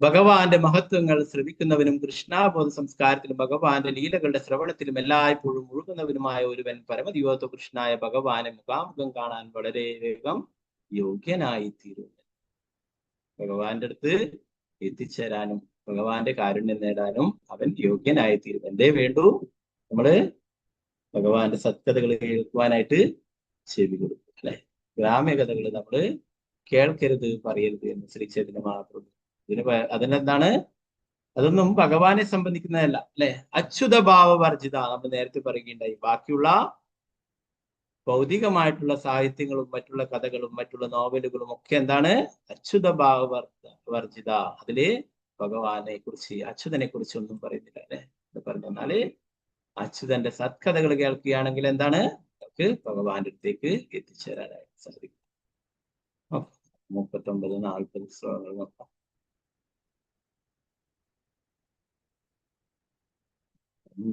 ഭഗവാന്റെ മഹത്വങ്ങൾ ശ്രവിക്കുന്നവനും കൃഷ്ണാബോധ സംസ്കാരത്തിലും ഭഗവാന്റെ ലീലകളുടെ ശ്രവണത്തിലും എല്ലായ്പ്പോഴും മുഴുകുന്നവനുമായ ഒരുവൻ പരമദിവോത്വ കൃഷ്ണനായ ഭഗവാനെ മുഖാമുഖം കാണാൻ വളരെ വേഗം യോഗ്യനായി തീരും. ഭഗവാന്റെ അടുത്ത് എത്തിച്ചേരാനും ഭഗവാന്റെ കാരുണ്യം നേടാനും അവൻ യോഗ്യനായി തീരും. എന്തേ വേണ്ടു? നമ്മള് ഭഗവാന്റെ സത്കഥകൾ കേൾക്കുവാനായിട്ട് ചെവി കൊടുക്കും അല്ലെ? ഗ്രാമ്യകഥകൾ നമ്മള് കേൾക്കരുത്, പറയരുത് എന്ന് ശ്രീ ചൈതന്യ മഹാപ്രഭു. അതിനെന്താണ്? അതൊന്നും ഭഗവാനെ സംബന്ധിക്കുന്നതല്ല അല്ലെ? അച്യുത ഭാവവർജിത നമ്മൾ നേരത്തെ പറയുകയുണ്ടായി. ബാക്കിയുള്ള ഭൗതികമായിട്ടുള്ള സാഹിത്യങ്ങളും മറ്റുള്ള കഥകളും മറ്റുള്ള നോവലുകളും ഒക്കെ എന്താണ്? അച്യുത ഭാവവർജിത. അതില് ഭഗവാനെ കുറിച്ച്, അച്യുതനെ കുറിച്ച് ഒന്നും പറയുന്നില്ല അല്ലെ? പറഞ്ഞാല് അച്യുതന്റെ സത്കഥകൾ കേൾക്കുകയാണെങ്കിൽ എന്താണ്? നമുക്ക് ഭഗവാന്റെ അടുത്തേക്ക് എത്തിച്ചേരാനായിട്ട് സാധിക്കും. 39-40 ശ്ലോകങ്ങൾ നോക്കാം.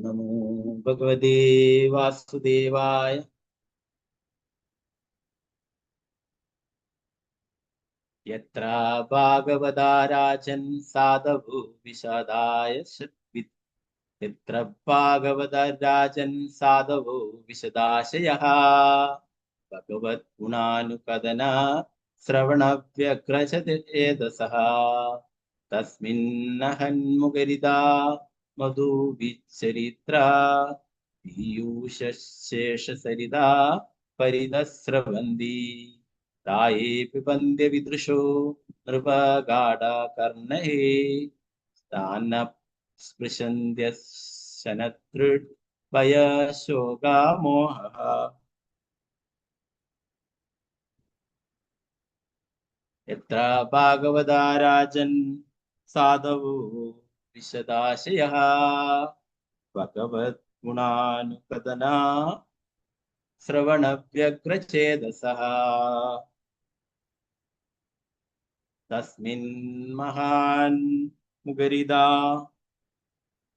നമോ ഭഗവതേ വാസുദേവായ. യത്ര ഭാഗവതാ രാജൻ സാധവോ വിശദായ യത്ര ഭാഗവത രാജൻ സാധവോ വിശദാശയഃ ഭഗവത് ഗുണാനുകദന ശ്രവണവ്യഗ്രചേതസഃ തസ്മിന്നഹന്മുഖരിതാ മധുവിചരിത്ര പീയൂഷശേഷസരിതാ പരിതസ്രവന്തി തായേ പിബന്ധ്യ വിദൃശോ നൃപഗാഢകർണൈഃ സ്ഥാന സ്പൃശന്ത്യശനതൃഭയശോകാമോഹഃ. യത്ര ഭാഗവതാ രാജൻ സാധവോ വിശദാശയഃ ഭഗവത് ഗുണാനുകദന ശ്രവണവ്യഗ്രചേതസഃ തസ്മിൻ മഹാൻ മുഖരിതാ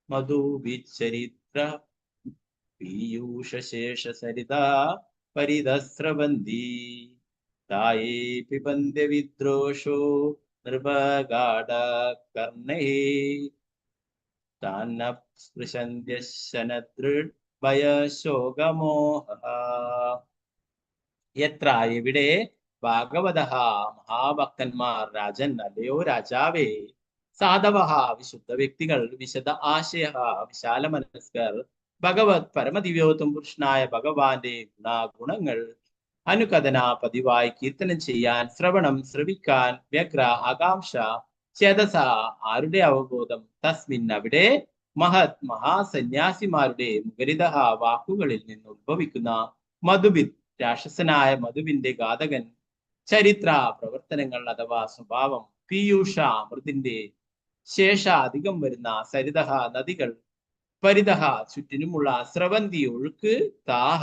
മധുവിചരിത്ര പീയൂഷശേഷസരിതാ പരിതസ്രവന്തി തായേ പിബന്ധ്യ വിദ്രോഷോ നൃപഗാഢകർണൈഃ താന്ന സ്പൃശന്ത്യശനതൃഭയശോകമോഹഃ. യത്ര എവിടെ ഭാഗവതഃ മഹാഭക്തന്മാർ രാജൻ അല്ലയോ രാജാവേ സാധവഃ വിശുദ്ധ വ്യക്തികൾ വിശദ ആശയഃ വിശാല മനസ്കർ ഭഗവത് പരമദിവ്യോത്തം പുരുഷനായ ഭഗവാന്റെ ഗുണങ്ങൾ അനുകഥന പതിവായി കീർത്തനം ചെയ്യാൻ ശ്രവണം ശ്രവിക്കാൻ വ്യഗ്ര ആകാംക്ഷ ചേതസ ആരുടെ അവബോധം തസ്മിൻ അവിടെ മഹത് മഹാസന്യാസിമാരുടെ മുഖരിത വാക്കുകളിൽ നിന്ന് ഉത്ഭവിക്കുന്ന മധുബിത് രാക്ഷസനായ മധുവിന്റെ ഘാതകൻ ചരിത്ര പ്രവർത്തനങ്ങൾ അഥവാ സ്വഭാവം പീയൂഷ അമൃതിന്റെ ശേഷ അധികം വരുന്ന സരിത നദികൾ പരിതഹ ചുറ്റിനുമുള്ള സ്രവന്തി ഒഴുക്ക് താഹ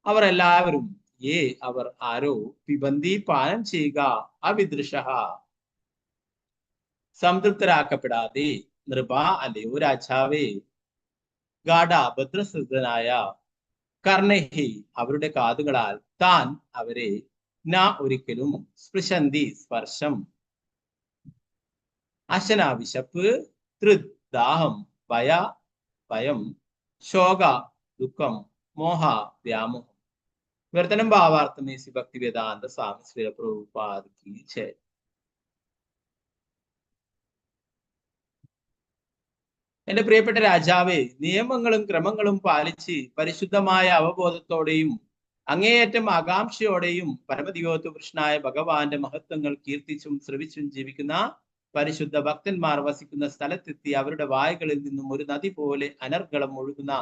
അവർ എല്ലാവരും അവർ ആരോ പിബന്തി പാനം ചെയ്യുക അവിദൃശ സംതൃപ്തരാക്കപ്പെടാതെ നൃപ അല്ലയോ രാജാവേ ഗാഢ ഭദ്രസൃതനായ കർണഹി അവരുടെ കാതുകളാൽ താൻ അവരെ ഒരിക്കലും സ്പൃശന്തി സ്പർശം അശന വിശപ്പ് തൃദ് ദാഹം ഭയം ശോക ദുഃഖം മോഹ വ്യാമോഹം. വിവർത്തനം ഭാവാർത്ഥം ശ്രീ ഭക്തി വേദാന്ത സ്വാമി ശ്രീ പ്രഭുപാദ് കി ജയ്. എന്റെ പ്രിയപ്പെട്ട രാജാവേ, നിയമങ്ങളും ക്രമങ്ങളും പാലിച്ച് പരിശുദ്ധമായ അവബോധത്തോടെയും അങ്ങേയറ്റം ആകാംക്ഷയോടെയും പരമദിവ്യോത്വ കൃഷ്ണനായ ഭഗവാന്റെ മഹത്വങ്ങൾ കീർത്തിച്ചും ശ്രവിച്ചും ജീവിക്കുന്ന പരിശുദ്ധ ഭക്തന്മാർ വസിക്കുന്ന സ്ഥലത്തെത്തി അവരുടെ വായകളിൽ നിന്നും ഒരു നദി പോലെ അനർഗളം ഒഴുകുന്ന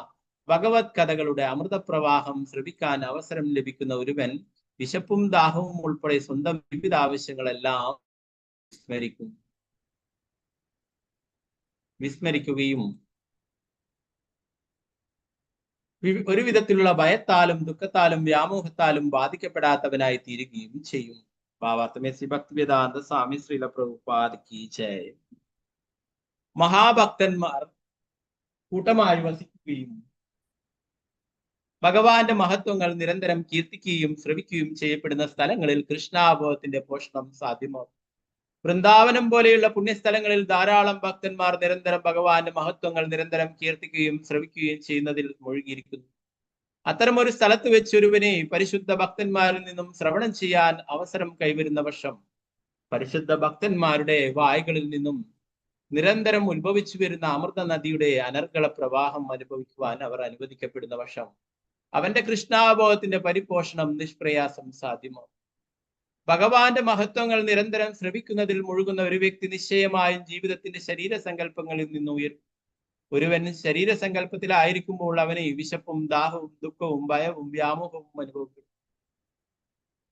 ഭഗവത് കഥകളുടെ അമൃതപ്രവാഹം ശ്രവിക്കാൻ അവസരം ലഭിക്കുന്ന ഒരുവൻ വിശപ്പും ദാഹവും ഉൾപ്പെടെ സ്വന്തം വിവിധ ആവശ്യങ്ങളെല്ലാം വിസ്മരിക്കുകയും ഒരു വിധത്തിലുള്ള ഭയത്താലും ദുഃഖത്താലും വ്യാമോഹത്താലും ബാധിക്കപ്പെടാത്തവനായി തീരുകയും ചെയ്യും. ഭാവാർത്ഥമേ ശ്രീ ഭക്തിവേദാന്ത സ്വാമി ശ്രീല പ്രഭുപാദ് കി ജയ്. മഹാഭക്തന്മാർ കൂട്ടമായി വസിക്കുകയും ഭഗവാന്റെ മഹത്വങ്ങൾ നിരന്തരം കീർത്തിക്കുകയും ശ്രവിക്കുകയും ചെയ്യപ്പെടുന്ന സ്ഥലങ്ങളിൽ കൃഷ്ണാവബോധത്തിന്റെ പോഷണം സാധ്യമാകും. വൃന്ദാവനം പോലെയുള്ള പുണ്യസ്ഥലങ്ങളിൽ ധാരാളം ഭക്തന്മാർ നിരന്തരം ഭഗവാന്റെ മഹത്വങ്ങൾ നിരന്തരം കീർത്തിക്കുകയും ശ്രവിക്കുകയും ചെയ്യുന്നതിൽ മുഴുകിയിരിക്കുന്നു. അത്തരമൊരു സ്ഥലത്ത് വെച്ച് ഒരുവനെ പരിശുദ്ധ ഭക്തന്മാരിൽ നിന്നും ശ്രവണം ചെയ്യാൻ അവസരം കൈവരുന്ന വർഷം പരിശുദ്ധ ഭക്തന്മാരുടെ വായ്കളിൽ നിന്നും നിരന്തരം ഉത്ഭവിച്ചു വരുന്ന അമൃത നദിയുടെ അനർഗള പ്രവാഹം അനുഭവിക്കുവാൻ അവർ അനുവദിക്കപ്പെടുന്ന വർഷം അവന്റെ കൃഷ്ണാവബോധത്തിന്റെ പരിപോഷണം നിഷ്പ്രയാസം സാധ്യമാവും. ഭഗവാന്റെ മഹത്വങ്ങൾ നിരന്തരം ശ്രവിക്കുന്നതിൽ മുഴുകുന്ന ഒരു വ്യക്തി നിശ്ചയമായും ജീവിതത്തിന്റെ ശരീരസങ്കല്പങ്ങളിൽ നിന്ന് ഉയരും. ഒരുവൻ ശരീരസങ്കല്പത്തിലായിരിക്കുമ്പോൾ അവന് വിശപ്പും ദാഹവും ദുഃഖവും ഭയവും വ്യാമോഹവും അനുഭവപ്പെടും.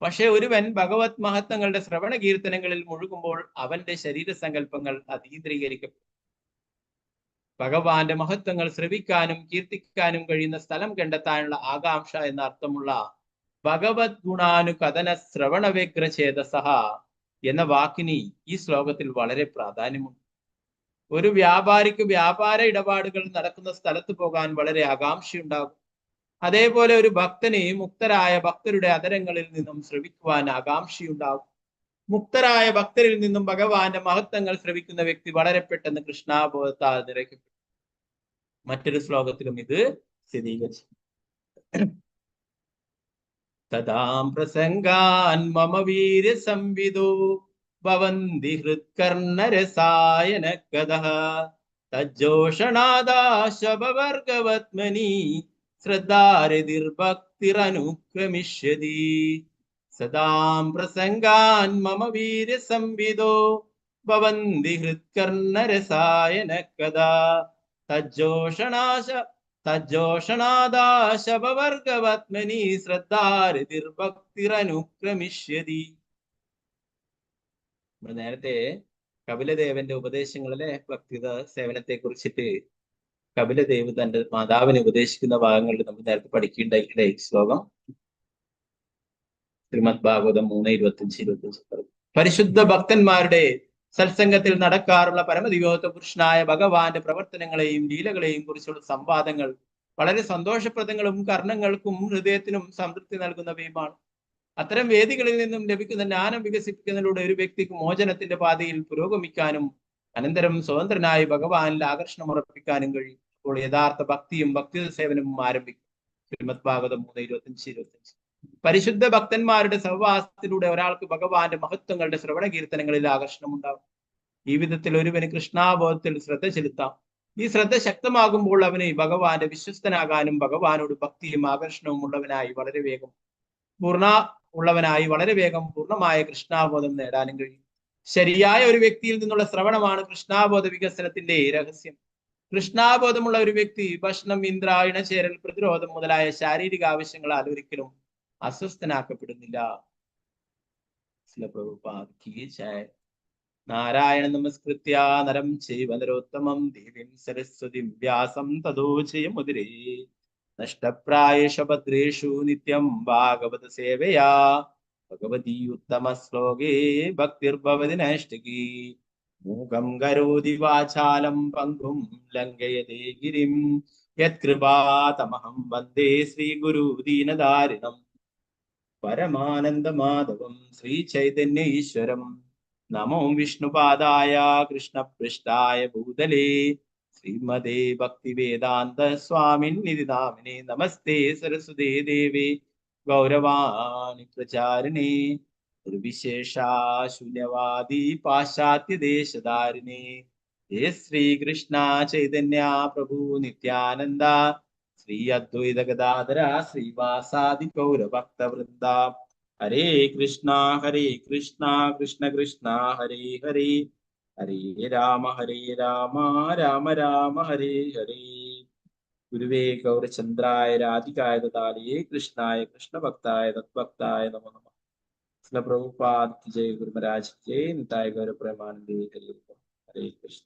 പക്ഷെ ഒരുവൻ ഭഗവത് മഹത്വങ്ങളുടെ ശ്രവണ കീർത്തനങ്ങളിൽ മുഴുകുമ്പോൾ അവന്റെ ശരീരസങ്കല്പങ്ങൾ അതീന്ദ്രീകരിക്കപ്പെടും. ഭഗവാന്റെ മഹത്വങ്ങൾ ശ്രവിക്കാനും കീർത്തിക്കാനും കഴിയുന്ന സ്ഥലം കണ്ടെത്താനുള്ള ആകാംക്ഷ എന്ന അർത്ഥമുള്ള ഭഗവത് ഗുണാനുകഥന ശ്രവണ വ്യഗ്രചേതസഹ എന്ന വാക്കിന് ഈ ശ്ലോകത്തിൽ വളരെ പ്രാധാന്യമുണ്ട്. ഒരു വ്യാപാരിക്ക് വ്യാപാര ഇടപാടുകൾ നടക്കുന്ന സ്ഥലത്ത് പോകാൻ വളരെ ആകാംക്ഷയുണ്ടാകും. അതേപോലെ ഒരു ഭക്തന് മുക്തരായ ഭക്തരുടെ അതരങ്ങളിൽ നിന്നും ശ്രവിക്കുവാൻ ആകാംക്ഷയുണ്ടാകും. മുക്തരായ ഭക്തരിൽ നിന്നും ഭഗവാന്റെ മഹത്വങ്ങൾ ശ്രവിക്കുന്ന വ്യക്തി വളരെ പെട്ടെന്ന് കൃഷ്ണാബോധത്താൽ നിറയ്ക്കപ്പെടും. മറ്റൊരു ശ്ലോകത്തിലും ഇത് സ്ഥിരീകരിച്ചു. തദാം പ്രസംഗാൻ മമ വീര സംവിദോ ഭവന്തി ഹൃത്കർണരസായന കഥഃ തജ്ജോഷണാദാശവർഗവത്മനി ശ്രദ്ധാരതിർഭക്തിരനുക്രമിഷ്യതി. സദാം പ്രസംഗാൻ മമ വീര സംവിദോ ഭവന്തി ഹൃത്കർണരസായന കഥാ തജ്ജോഷണാദാശവർഗവത്മനി ശ്രദ്ധാരതിർഭക്തിരനുക്രമിഷ്യതി. നേരത്തെ കപിലദേവന്റെ ഉപദേശങ്ങളിലെ ഭക്തിത സേവനത്തെ കുറിച്ചിട്ട് കപിലദേവ് തന്റെ മാതാവിനെ ഉപദേശിക്കുന്ന ഭാഗങ്ങളിൽ നമ്മൾ നേരത്തെ പഠിക്കേണ്ട ശ്ലോകം ശ്രീമദ് ഭാഗവതം 3:25-25. പരിശുദ്ധ ഭക്തന്മാരുടെ സത്സംഗത്തിൽ നടക്കാറുള്ള പരമദിവ്യോത്വ പുരുഷനായ ഭഗവാന്റെ പ്രവർത്തനങ്ങളെയും ലീലകളെയും കുറിച്ചുള്ള സംവാദങ്ങൾ വളരെ സന്തോഷപ്രദങ്ങളും കർണങ്ങൾക്കും ഹൃദയത്തിനും സംതൃപ്തി നൽകുന്നവയുമാണ്. അത്തരം വേദികളിൽ നിന്നും ലഭിക്കുന്ന ജ്ഞാനം വികസിപ്പിക്കുന്നതിലൂടെ ഒരു വ്യക്തിക്ക് മോചനത്തിന്റെ പാതയിൽ പുരോഗമിക്കാനും അനന്തരം സ്വതന്ത്രനായി ഭഗവാനിൽ ആകർഷണം ഉറപ്പിക്കാനും കഴിയും. അപ്പോൾ യഥാർത്ഥ ഭക്തിയും ഭക്തി സേവനവും ആരംഭിക്കും. ശ്രീമദ് ഭാഗവതം 3:25-25. പരിശുദ്ധ ഭക്തന്മാരുടെ സഹവാസത്തിലൂടെ ഒരാൾക്ക് ഭഗവാന്റെ മഹത്വങ്ങളുടെ ശ്രവണ കീർത്തനങ്ങളിൽ ആകർഷണം ഉണ്ടാകും. ഈ വിധത്തിൽ ഒരുവന് കൃഷ്ണാബോധത്തിൽ ശ്രദ്ധ ചെലുത്താം. ഈ ശ്രദ്ധ ശക്തമാകുമ്പോൾ അവന് ഭഗവാന്റെ വിശ്വസ്തനാകാനും ഭഗവാനോട് ഭക്തിയും ആകർഷണവും ഉള്ളവനായി വളരെ വേഗം പൂർണ്ണമായ കൃഷ്ണാബോധം നേടാനും കഴിയും. ശരിയായ ഒരു വ്യക്തിയിൽ നിന്നുള്ള ശ്രവണമാണ് കൃഷ്ണാബോധ വികസനത്തിന്റെ രഹസ്യം. കൃഷ്ണാബോധമുള്ള ഒരു വ്യക്തി ഭക്ഷണം, ഇന്ദ്ര, ഇണചേരൽ, പ്രതിരോധം മുതലായ ശാരീരിക ആവശ്യങ്ങളാൽ ഒരിക്കലും അസ്വസ്ഥനാക്കപ്പെടുന്നില്ല. നാരായണ നമസ്കൃത്യ നരം ചൈവ നരോത്തമം ദേവീം സരസ്വതിം വ്യാസം തതോ ജയമുദിരേ. നഷ്ടപ്രായേഷു ഭദ്രേഷു നിത്യം ഭാഗവത സേവയാ ഭഗവതി ഉത്തമ ശ്ലോകേ ഭക്തിർഭവതി നൈഷ്ഠികീ. മൂകം കരോതി വാചാലം പങ്കും ലംഘയതേ ഗിരിം യത്കൃപാതമഹം വന്ദേ ശ്രീഗുരു ദീനദാരിണം പരമാനന്ദ മാധവം ശ്രീ ചൈതന്യ ഈശ്വരം. നമോ വിഷ്ണുപാദായ കൃഷ്ണപൃഷ്ഠായ ഭൂതലേ ശ്രീമദേ ഭക്തിവേദാന്ത സ്വാമിന്നിധി നാമിനെ. നമസ്തേ സരസ്വതേ ദേവേ ഗൗരവാണി പ്രചാരിണേ നിർവിശേഷ ശൂന്യവാദി പാശ്ചാത്യ ദേശധാരിണേ हे श्री कृष्ण चैतन्य प्रभु नित्यानंद श्री अद्वैत गदाधर श्रीवासादि गौर भक्त वृंदा हरे कृष्ण कृष्ण कृष्ण हरे हरे हरे राम राम राम हरे हरे गुरुवे गौरचंद्राय राधिकाय ददालये कृष्णाय कृष्ण भक्ताय तत्भक्ताय नमो नमः। श्रील प्रभुपाद की जय, गुरु महाराज की जय, निताय गौर प्रेमानंदे हरे कृष्ण।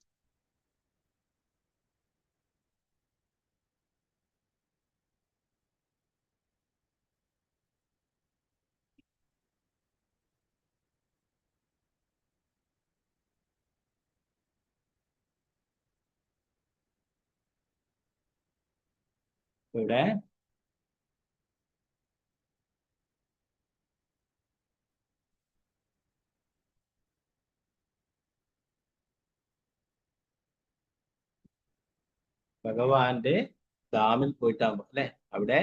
ഇവിടെ ഭഗവാന്റെ ധാമിൽ പോയിട്ടാകുമ്പോ അല്ലെ, അവിടെ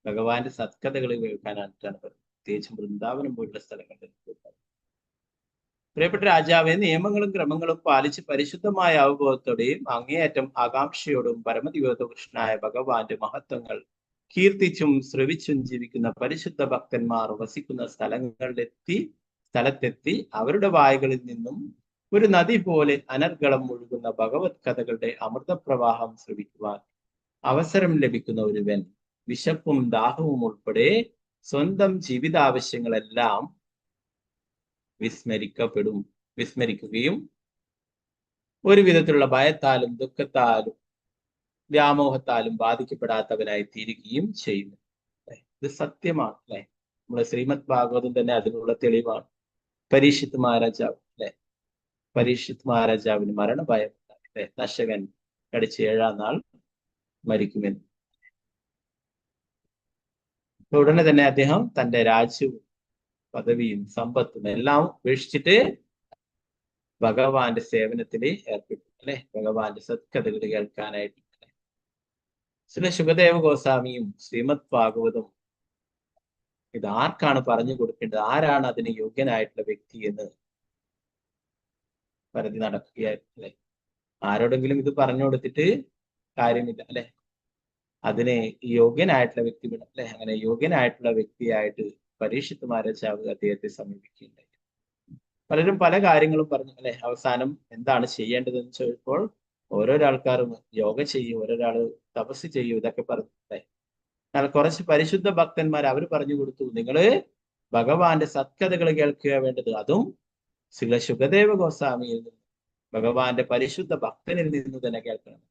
ഭഗവാന്റെ സത്കഥകൾ കേൾക്കാനായിട്ടാണ് പ്രത്യേകിച്ചും വൃന്ദാവനം പോയിട്ടുള്ള സ്ഥലങ്ങളിൽ. പ്രിയപ്പെട്ട രാജാവെ, നിയമങ്ങളും ക്രമങ്ങളും പാലിച്ച് പരിശുദ്ധമായ അവബോധത്തോടെയും അങ്ങേയറ്റം ആകാംക്ഷയോടും പരമദിവ്യകൃഷ്ണനായ ഭഗവാന്റെ മഹത്വങ്ങൾ കീർത്തിച്ചും ശ്രവിച്ചും ജീവിക്കുന്ന പരിശുദ്ധ ഭക്തന്മാർ വസിക്കുന്ന സ്ഥലത്തെത്തി അവരുടെ വായുകളിൽ നിന്നും ഒരു നദി പോലെ അനർഗളം ഒഴുകുന്ന ഭഗവത് കഥകളുടെ അമൃതപ്രവാഹം ശ്രവിക്കുവാൻ അവസരം ലഭിക്കുന്ന ഒരുവൻ വിശപ്പും ദാഹവും ഉൾപ്പെടെ സ്വന്തം ജീവിതാവശ്യങ്ങളെല്ലാം വിസ്മരിക്കുകയും ഒരു വിധത്തിലുള്ള ഭയത്താലും ദുഃഖത്താലും വ്യാമോഹത്താലും ബാധിക്കപ്പെടാത്തവനായി തീരുകയും ചെയ്യുന്നു. ഇത് സത്യമാണ് അല്ലെ. നമ്മുടെ ശ്രീമദ് ഭാഗവതം തന്നെ അതിനുള്ള തെളിവാണ്. പരീക്ഷിത് മഹാരാജാവ് അല്ലെ, പരീക്ഷിത് മഹാരാജാവിന് മരണഭയം അല്ലെ, നശകൻ കടിച്ച് 7-ാം നാൾ മരിക്കുമെന്ന്. ഉടനെ തന്നെ അദ്ദേഹം തന്റെ രാജ്യവും പദവിയും സമ്പത്തും എല്ലാം ഉപേക്ഷിച്ചിട്ട് ഭഗവാന്റെ സേവനത്തിൽ ഏർപ്പെട്ടു അല്ലെ, ഭഗവാന്റെ സത്കഥകൾ കേൾക്കാനായിട്ട്. ശ്രീ ശുകദേവ ഗോസ്വാമിയും ശ്രീമദ് ഭാഗവതം ഇത് ആർക്കാണ് പറഞ്ഞു കൊടുക്കേണ്ടത്, ആരാണ് അതിന് യോഗ്യനായിട്ടുള്ള വ്യക്തി എന്ന് പരതി നടക്കുകയായിരുന്നു അല്ലെ. ആരോടെങ്കിലും ഇത് പറഞ്ഞു കൊടുത്തിട്ട് കാര്യമില്ല അല്ലെ, അതിന് യോഗ്യനായിട്ടുള്ള വ്യക്തി വേണം അല്ലെ. അങ്ങനെ യോഗ്യനായിട്ടുള്ള വ്യക്തിയായിട്ട് പരീക്ഷിത് മഹാരാജാവ് അദ്ദേഹത്തെ സമീപിക്കുകയുണ്ടായി. പലരും പല കാര്യങ്ങളും പറഞ്ഞു അല്ലെ. അവസാനം എന്താണ് ചെയ്യേണ്ടതെന്ന് ചോദിച്ചപ്പോൾ ഓരോരാൾക്കാരും യോഗ ചെയ്യും, ഓരോരാള് തപസ് ചെയ്യും, ഇതൊക്കെ പറഞ്ഞു അല്ലെ. എന്നാൽ കുറച്ച് പരിശുദ്ധ ഭക്തന്മാർ അവർ പറഞ്ഞു കൊടുത്തു, നിങ്ങള് ഭഗവാന്റെ സത്കഥകൾ കേൾക്കുക വേണ്ടത്, അതും ശ്രീ ശുകദേവ ഗോസ്വാമിയിൽ നിന്ന്, ഭഗവാന്റെ പരിശുദ്ധ ഭക്തനിൽ നിന്ന് തന്നെ കേൾക്കണം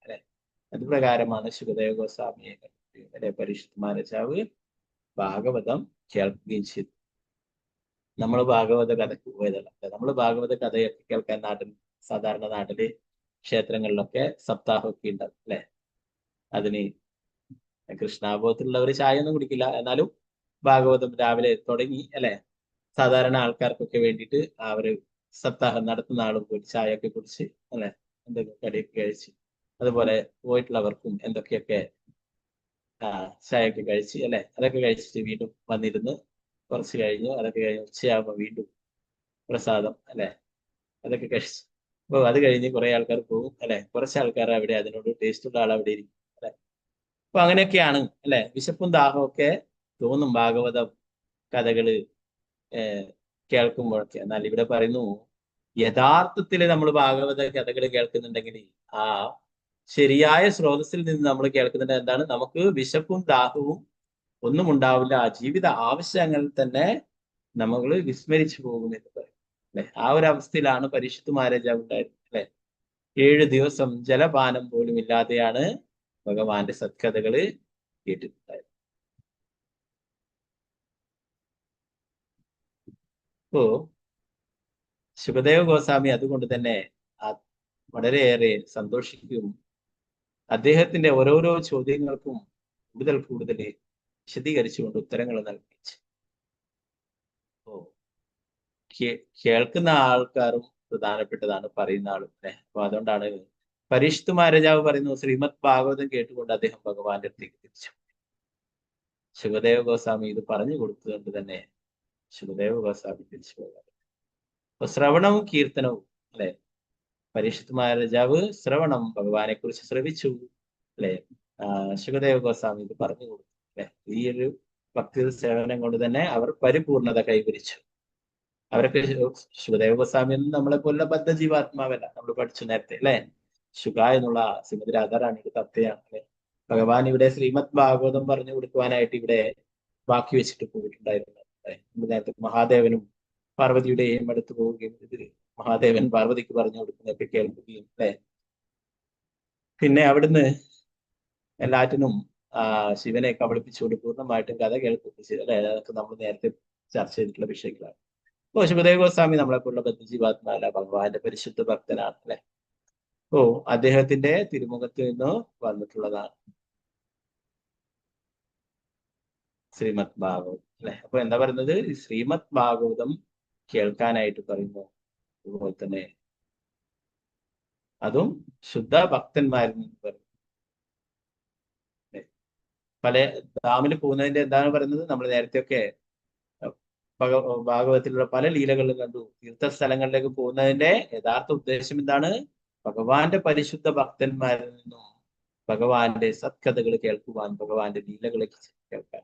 അല്ലെ. അതുപ്രകാരമാണ് ശുകദേവ ഗോസ്വാമിയെ അല്ലെ പരീക്ഷിത് മഹാരാജാവ് ഭാഗവതം കേൾക്കുകയും ചെയ്തു. നമ്മൾ ഭാഗവത കഥയ്ക്ക് പോയതല്ല, നമ്മൾ ഭാഗവത കഥയൊക്കെ കേൾക്കാൻ സാധാരണ നാട്ടില് ക്ഷേത്രങ്ങളിലൊക്കെ സപ്താഹമൊക്കെ ഉണ്ടാവും അല്ലെ. അതിന് കൃഷ്ണാബോധത്തിലുള്ളവർ ചായ ഒന്നും കുടിക്കില്ല, എന്നാലും ഭാഗവതം രാവിലെ തുടങ്ങി അല്ലെ. സാധാരണ ആൾക്കാർക്കൊക്കെ വേണ്ടിയിട്ട് അവര് സപ്താഹം നടത്തുന്ന ആളും പോയി ചായയൊക്കെ കുടിച്ച് അല്ലെ, എന്തൊക്കെ കടിയൊക്കെ കഴിച്ച്, അതുപോലെ പോയിട്ടുള്ളവർക്കും എന്തൊക്കെയൊക്കെ ചായയൊക്കെ കഴിച്ച് അല്ലെ, അതൊക്കെ കഴിച്ചിട്ട് വീണ്ടും വന്നിരുന്ന് കുറച്ച് കഴിഞ്ഞു, അതൊക്കെ കഴിഞ്ഞ് ഉച്ചയാകുമ്പോൾ വീണ്ടും പ്രസാദം അല്ലെ, അതൊക്കെ കഴിച്ചു. അപ്പോൾ അത് കഴിഞ്ഞ് കുറെ ആൾക്കാർ പോകും അല്ലെ, കുറച്ച് ആൾക്കാർ അവിടെ അതിനോട് ടേസ്റ്റുള്ള ആൾ അവിടെ ഇരിക്കും അല്ലെ. അപ്പൊ അങ്ങനെയൊക്കെയാണ് അല്ലെ. വിശപ്പും ദാഹവും ഒക്കെ തോന്നും ഭാഗവതം കഥകള് കേൾക്കുമ്പോഴൊക്കെ. എന്നാൽ ഇവിടെ പറയുന്നു, യഥാർത്ഥത്തിൽ നമ്മൾ ഭാഗവത കഥകൾ കേൾക്കുന്നുണ്ടെങ്കിൽ ആ ശരിയായ സ്രോതസ്സിൽ നിന്ന് നമ്മൾ കേൾക്കുന്നുണ്ട്. എന്താണ്, നമുക്ക് വിശപ്പും ദാഹവും ഒന്നും ഉണ്ടാവില്ല, ജീവിത ആവശ്യങ്ങൾ തന്നെ നമ്മൾ വിസ്മരിച്ചു പോകും എന്ന് പറയും അല്ലെ. ആ ഒരു അവസ്ഥയിലാണ് പരീക്ഷിത് മഹാരാജാവ് ഉണ്ടായിരുന്നത് അല്ലെ. 7 ദിവസം ജലപാനം പോലും ഇല്ലാതെയാണ് ഭഗവാന്റെ സത്കഥകള് കേട്ടിട്ടുണ്ടായത്. അപ്പോ ശുകദേവ ഗോസ്വാമി അതുകൊണ്ട് തന്നെ വളരെയേറെ സന്തോഷിക്കും. അദ്ദേഹത്തിന്റെ ഓരോരോ ചോദ്യങ്ങൾക്കും കൂടുതൽ വിശദീകരിച്ചുകൊണ്ട് ഉത്തരങ്ങൾ നൽകിച്ചു. കേൾക്കുന്ന ആൾക്കാരും പ്രധാനപ്പെട്ടതാണ്, പറയുന്ന ആളും അല്ലെ. അപ്പൊ അതുകൊണ്ടാണ് പരീക്ഷിത് മഹാരാജാവ് പറയുന്നു, ശ്രീമദ് ഭാഗവതം കേട്ടുകൊണ്ട് അദ്ദേഹം ഭഗവാന്റെ അടുത്തേക്ക് തിരിച്ചു. ശുകദേവ ഗോസ്വാമി ഇത് പറഞ്ഞു കൊടുത്തുകൊണ്ട് തന്നെ ശുകദേവ ഗോസ്വാമി തിരിച്ചു പോകാറ്. അപ്പൊ ശ്രവണവും കീർത്തനവും അല്ലെ, പരീക്ഷിത് മഹാരാജാവ് ശ്രവണം ഭഗവാനെ കുറിച്ച് ശ്രവിച്ചു അല്ലെ. ശുകദേവ ഗോസ്വാമി ഇത് പറഞ്ഞു കൊടുത്തു അല്ലെ. ഈ ഒരു ഭക്തി സേവനം കൊണ്ട് തന്നെ അവർ പരിപൂർണത കൈവരിച്ചു. അവരൊക്കെ ശുകദേവ ഗോസ്വാമി ഒന്നും നമ്മളെ പോലുള്ള ബദ്ധജീവാത്മാവല്ല. നമ്മൾ പഠിച്ചു നേരത്തെ അല്ലെ. ശുക എന്നുള്ള ശ്രീമതി രാധാറാണിയുടെ തത്വയാണ് അല്ലെ. ഭഗവാൻ ഇവിടെ ശ്രീമദ് ഭാഗവതം പറഞ്ഞു കൊടുക്കുവാനായിട്ട് ഇവിടെ ബാക്കി വെച്ചിട്ട് പോയിട്ടുണ്ടായിരുന്നു. നേരത്തെ മഹാദേവനും പാർവതിയുടെയും അടുത്ത് പോവുകയും ഇത് മഹാദേവൻ പാർവതിക്ക് പറഞ്ഞു കൊടുക്കുന്നതൊക്കെ കേൾക്കുകയും അല്ലെ. പിന്നെ അവിടുന്ന് എല്ലാറ്റിനും ശിവനെ കബളിപ്പിച്ചുകൊണ്ട് പൂർണ്ണമായിട്ടും കഥ കേൾക്കുകയും ചെയ്തു അല്ലെ. അതൊക്കെ നമ്മൾ നേരത്തെ ചർച്ച ചെയ്തിട്ടുള്ള വിഷയങ്ങളാണ്. അപ്പോൾ ശുഭദേവ ഗോസ്വാമി നമ്മളെപ്പോലുള്ള ബദ്ധജീവാത്മാല ഭഗവാന്റെ പരിശുദ്ധ ഭക്തനാണ് അല്ലെ. ഓ അദ്ദേഹത്തിന്റെ തിരുമുഖത്ത് നിന്ന് വന്നിട്ടുള്ളതാണ് ശ്രീമദ് ഭാഗവതം അല്ലെ. അപ്പൊ എന്താ പറയുന്നത്, ശ്രീമദ് ഭാഗവതം കേൾക്കാനായിട്ട് പറയുന്നു. അതുപോലെ തന്നെ അതും ശുദ്ധ ഭക്തന്മാരിൽ നിന്ന് പറയുന്നു. പല ഡാമിൽ പോകുന്നതിന്റെ എന്താണ് പറയുന്നത്, നമ്മൾ നേരത്തെയൊക്കെ ഭാഗവതത്തിലുള്ള പല ലീലകളും കണ്ടു. തീർത്ഥ സ്ഥലങ്ങളിലേക്ക് പോകുന്നതിന്റെ യഥാർത്ഥ ഉദ്ദേശം എന്താണ്? ഭഗവാന്റെ പരിശുദ്ധ ഭക്തന്മാരിൽ നിന്നും ഭഗവാന്റെ സത്കഥകൾ കേൾക്കുവാൻ, ഭഗവാന്റെ ലീലകളെ കേൾക്കാൻ.